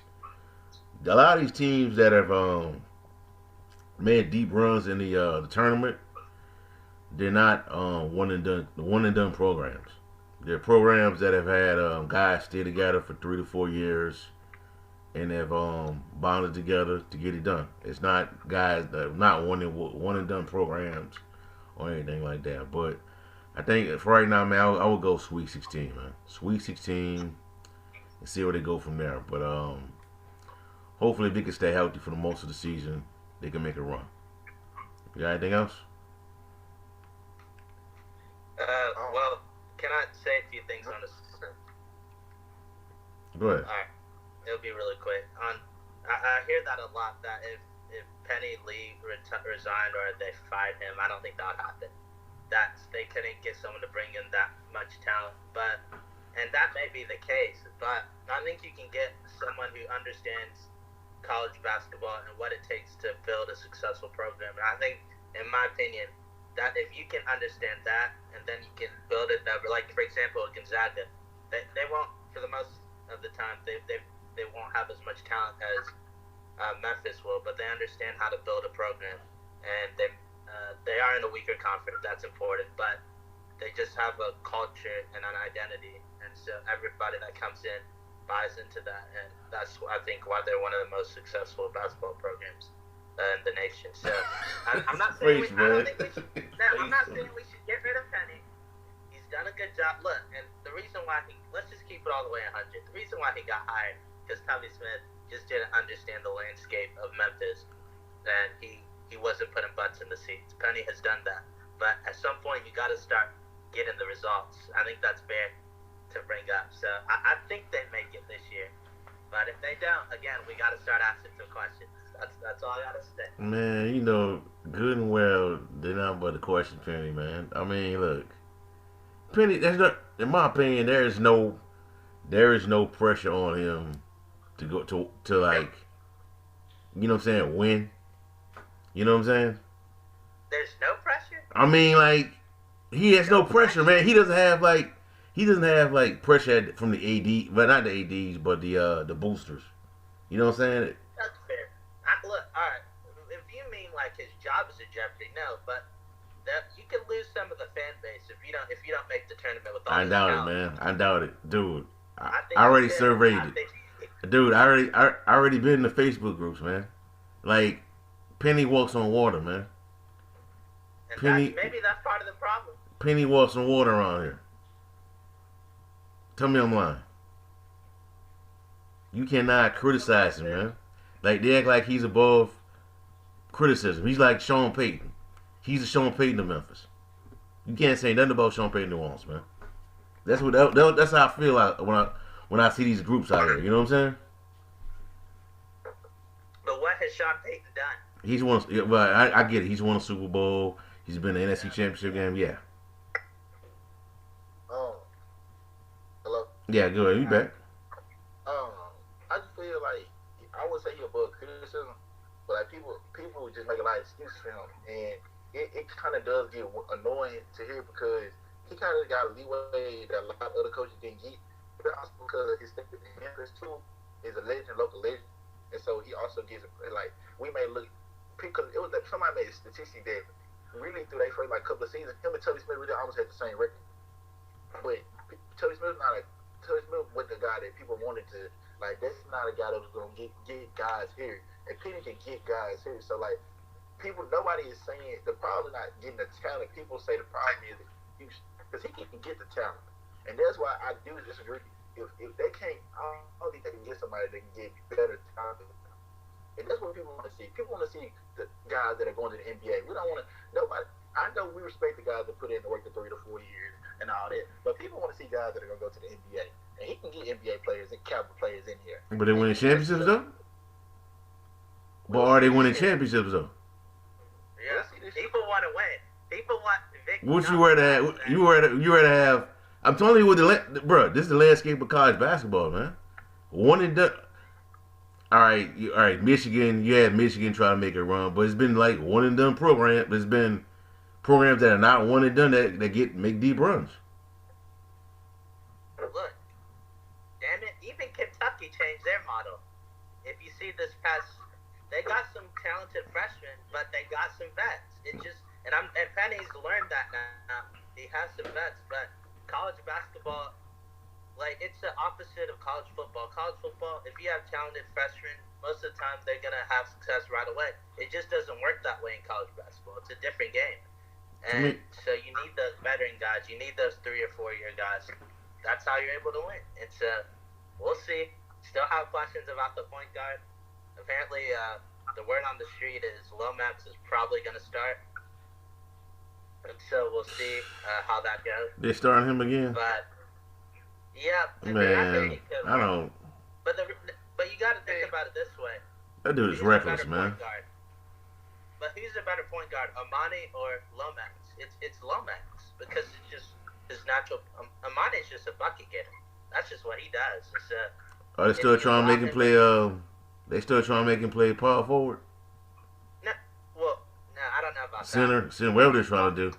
a lot of these teams that have made deep runs in the tournament, they're not one and done programs. There are programs that have had guys stay together for 3 to 4 years and have bonded together to get it done. It's not guys that not one and done programs or anything like that. But I think for right now, man, I would go Sweet 16, man. Sweet 16 and see where they go from there. But hopefully, if they can stay healthy for the most of the season, they can make a run. You got anything else? Well, can I say a few things on this? Go ahead. All right, it'll be really quick. I hear that a lot. That if Penny Lee resigned or they fired him, I don't think that would happen. That they couldn't get someone to bring in that much talent, and that may be the case. But I think you can get someone who understands college basketball and what it takes to build a successful program. And I think, in my opinion, that if you can understand that and then you can build it that, like for example Gonzaga, they won't, for the most of the time, they won't have as much talent as Memphis will, but they understand how to build a program, and they are in a weaker conference. That's important, but they just have a culture and an identity, and so everybody that comes in buys into that, and that's I think why they're one of the most successful basketball programs in the nation. So I'm not saying I don't think we should. No, I'm not saying we should get rid of Penny. He's done a good job. Look, and the reason why let's just keep it all the way 100. The reason why he got hired because Tommy Smith just didn't understand the landscape of Memphis, and he wasn't putting butts in the seats. Penny has done that, but at some point you got to start getting the results. I think that's fair to bring up. So I think they make it this year, but if they don't, again, we got to start asking some questions. That's all I gotta say. Man, you know, good and well, they're not but a question, Penny, man. I mean, look, Penny. That's not, in my opinion, there is no pressure on him to go to like, you know what I'm saying, win. You know what I'm saying? There's no pressure. I mean, like, he has no pressure, man. He doesn't have like pressure from the AD, but not the ADs, but the boosters. You know what I'm saying? That's fair. Look, all right. If you mean like his job is in jeopardy, no. But you can lose some of the fan base if you don't make the tournament with all. I doubt it, man. I doubt it, dude. I think already surveyed it, dude. I already been in the Facebook groups, man. Like, Penny walks on water, man. And Penny, maybe that's part of the problem. Penny walks on water around here. Tell me I'm lying. You cannot criticize him, man. Like, they act like he's above criticism. He's like Sean Payton. He's the Sean Payton of Memphis. You can't say nothing about Sean Payton New Orleans, man. That's how I feel when I see these groups out here. You know what I'm saying? But what has Sean Payton done? He's won. Well, I get it. He's won a Super Bowl. He's been in the NFC Championship game. Yeah. Hello. Yeah. Go ahead. You back? I just feel like I would say he's above criticism, but like people just make a lot of excuses for him, and it kind of does get annoying to hear because he kind of got leeway that a lot of other coaches didn't get, but also because his step in Memphis too is a legend, local legend, and so he also gets like we may look because it was like somebody made a statistic that really through their first like couple of seasons, him and Tubby Smith really almost had the same record, but Tubby Smith was the guy that people wanted to. Like, that's not a guy that was going to get guys here. And Penny can get guys here. So, like, nobody is saying the problem is not getting the talent. People say the problem is because he can get the talent. And that's why I do disagree. If they can't, I don't think they can get somebody that can get better talent. And that's what people want to see. People want to see the guys that are going to the NBA. We don't want to, nobody, I know we respect the guys that put in the work for 3 to 4 years and all that. But people want to see guys that are going to go to the NBA. And he can get NBA players and caliber players in here. But they winning championships though. But are they winning championships though? Yeah, people want to win. People want victory. What you were to have? You were to have. I'm telling you what bro. This is the landscape of college basketball, man. One and done. All right. Michigan. You had Michigan try to make a run, but it's been like one and done program. There's been programs that are not one and done that make deep runs. Look, damn it, even Kentucky changed their model. If you see this past, they got some talented freshmen, but they got some vets. And Penny's learned that now. He has some vets, but college basketball, like, it's the opposite of college football. College football, if you have talented freshmen, most of the time they're going to have success right away. It just doesn't work that way in college basketball. It's a different game. And so you need those veteran guys. You need those 3 or 4 year guys. That's how you're able to win. And so we'll see. Still have questions about the point guard. Apparently, the word on the street is Lomax is probably going to start. And so we'll see how that goes. They're starting him again? But, yeah. Man, I don't. But you got to think about it this way. That dude is reckless, man. But who's a better point guard, Amani or Lomax? It's Lomax because it's just his natural. Amani's just a bucket getter. That's just what he does. Are they still trying to make him play? They still trying to make him play power forward? No, well, no, I don't know about center, whatever they're trying to do.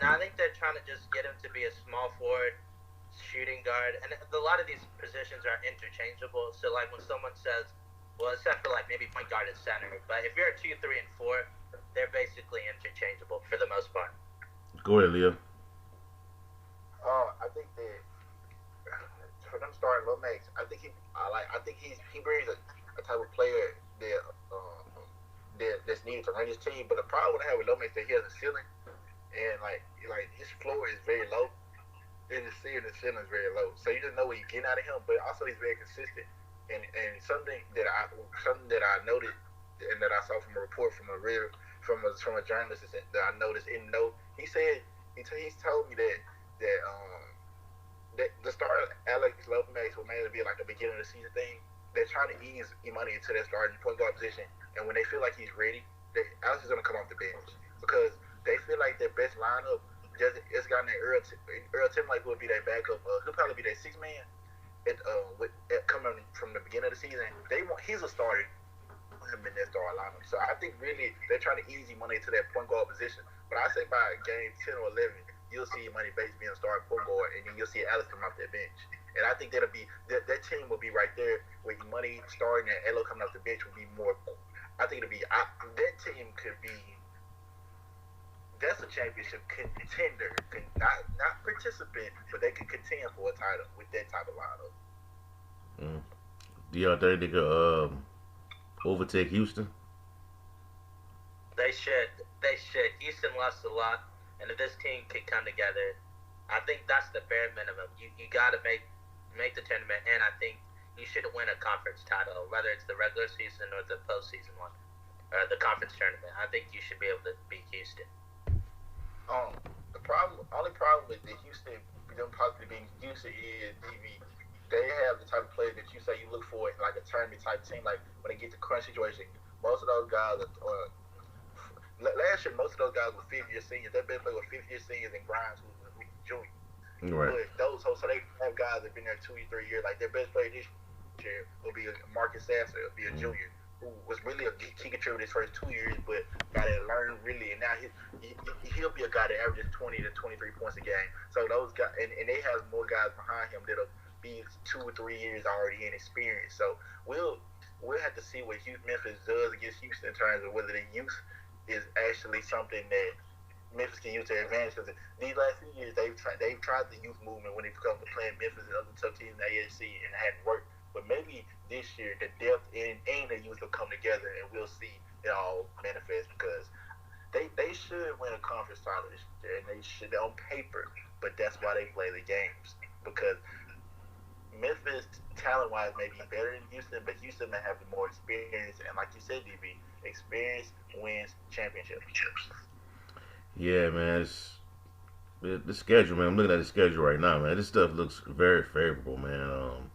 No, I think they're trying to just get him to be a small forward, shooting guard, and a lot of these positions are interchangeable. So, like when someone says, well, except for like maybe point guard and center, but if you're a 2, 3, and 4, they're basically interchangeable for the most part. Go ahead, Leo. I think that for them starting Lomax, I think he brings a type of player that's needed to run his team. But the problem I have with Lomax is that he has a ceiling, and like his floor is very low, and his ceiling is very low. So you just know what you get out of him. But also he's very consistent. And something that I noted and that I saw from a report from a journalist that I noticed in note, he's told me that the start of Alex Lomax will mainly be like a beginning of the season thing. They're trying to ease Imani into that starting point guard position, and when they feel like he's ready, Alex is going to come off the bench because they feel like their best lineup is guy named Earl Timlake will be their backup. He'll probably be their 6th man. Coming from the beginning of the season, he's a starter. Him in their starting lineup. So I think really they're trying to ease money to that point guard position. But I say by game 10 or 11, you'll see Money Bates being a starting point guard, and then you'll see Alex come off that bench. And I think that team will be right there with Money starting and Elo coming off the bench will be more. I think that team could be. That's a championship contender, not participant, but they could contend for a title with that type of lineup. Do y'all think they could overtake Houston? They should. Houston lost a lot, and if this team could come together, I think that's the bare minimum. You got to make the tournament, and I think you should win a conference title, whether it's the regular season or the postseason one, or the conference tournament. I think you should be able to beat Houston. Only problem with the Houston, them possibly being Houston is DV. They have the type of player that you say you look for in like a tournament type team. Like when they get to crunch situation, most of those guys last year most of those guys were 5th-year seniors. Their best player were 5th-year seniors and Grimes who was junior. Right. But so they have guys that have been there 2 or 3 years. Like their best player this year will be Marcus Sasser, will be a junior, who was really a key contributor his first 2 years, but got to learn really, and now he'll be a guy that averages 20 to 23 points a game. So those guys, and they have more guys behind him that'll be 2 or 3 years already in experience. So we'll have to see what Memphis does against Houston in terms of whether the youth is actually something that Memphis can use to their advantage. Because these last few years they've tried the youth movement when it comes to playing Memphis and other tough teams in the AFC, and it hadn't worked. But maybe this year the depth and the youth will come together, and we'll see it all manifest because they should win a conference title this year, and they should on paper. But that's why they play the games, because Memphis talent-wise may be better than Houston, but Houston may have the more experience, and like you said, DB, experience wins championships. Yeah, man. The schedule, man. I'm looking at the schedule right now, man. This stuff looks very favorable, man.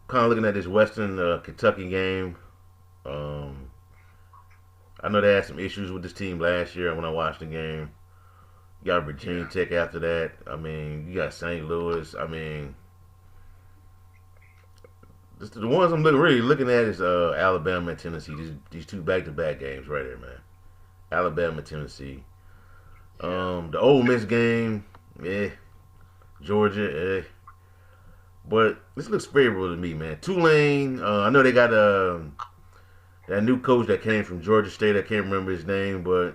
Kind of looking at this Western Kentucky game. I know they had some issues with this team last year when I watched the game. You got Virginia Tech after that. I mean, you got St. Louis. I mean, the ones I'm really looking at is Alabama and Tennessee. These 2 back-to-back games right here, man. Alabama, Tennessee. The Ole Miss game, Georgia, but this looks favorable to me, man. Tulane, I know they got that new coach that came from Georgia State. I can't remember his name, but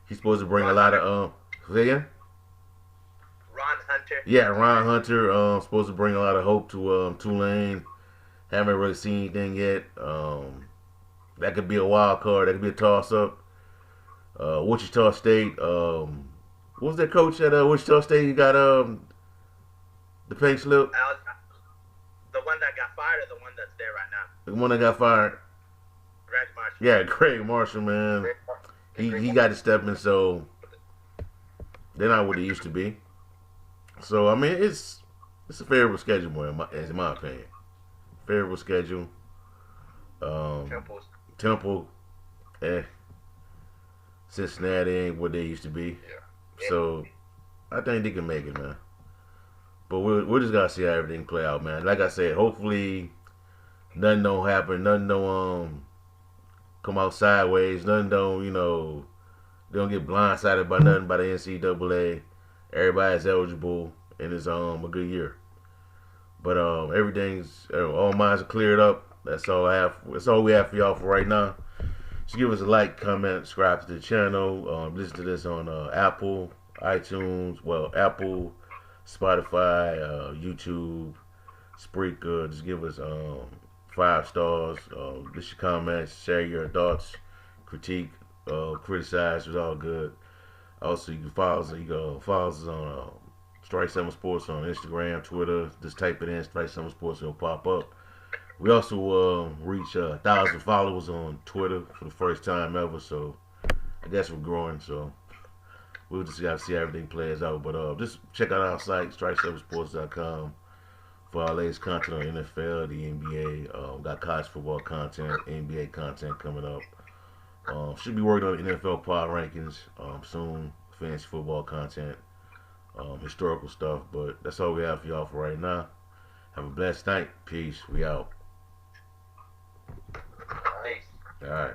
he's supposed to bring a lot of Say again? Ron Hunter. Yeah, Ron Hunter. Supposed to bring a lot of hope to Tulane. Haven't really seen anything yet. That could be a wild card. That could be a toss up. Wichita State. What was that coach at Wichita State? You got the pink slip. The one that got fired or the one that's there right now? The one that got fired. Greg Marshall. Yeah, Craig Marshall, man. He got to step in, so they're not what they used to be. So I mean, it's a favorable schedule, more in my opinion. Favorable schedule. Temple, Cincinnati ain't what they used to be. Yeah. So I think they can make it, man. But we're just gotta see how everything play out, man. Like I said, hopefully nothing don't happen, nothing don't come out sideways, nothing don't they don't get blindsided by nothing by the NCAA. Everybody's eligible and it's a good year. But everything's all minds are cleared up. That's all I have. That's all we have for y'all for right now. Just give us a like, comment, subscribe to the channel. Listen to this on Apple, iTunes, Apple, Spotify, YouTube, Spreaker. Just give us 5 stars. List your comments, share your thoughts, critique, criticize. It's all good. Also, you can follow us. You can follow us on Strike 7 Sports on Instagram, Twitter. Just type it in, Strike 7 Sports, it'll pop up. We also reach 1,000 followers on Twitter for the first time ever, so I guess we're growing. So we'll just gotta see how everything plays out. But just check out our site, strike7sports.com, for our latest content on NFL, the NBA. Got college football content, NBA content coming up. Should be working on the NFL power rankings soon, fantasy football content, historical stuff. But that's all we have for y'all for right now. Have a blessed night. Peace. We out. Peace. All right.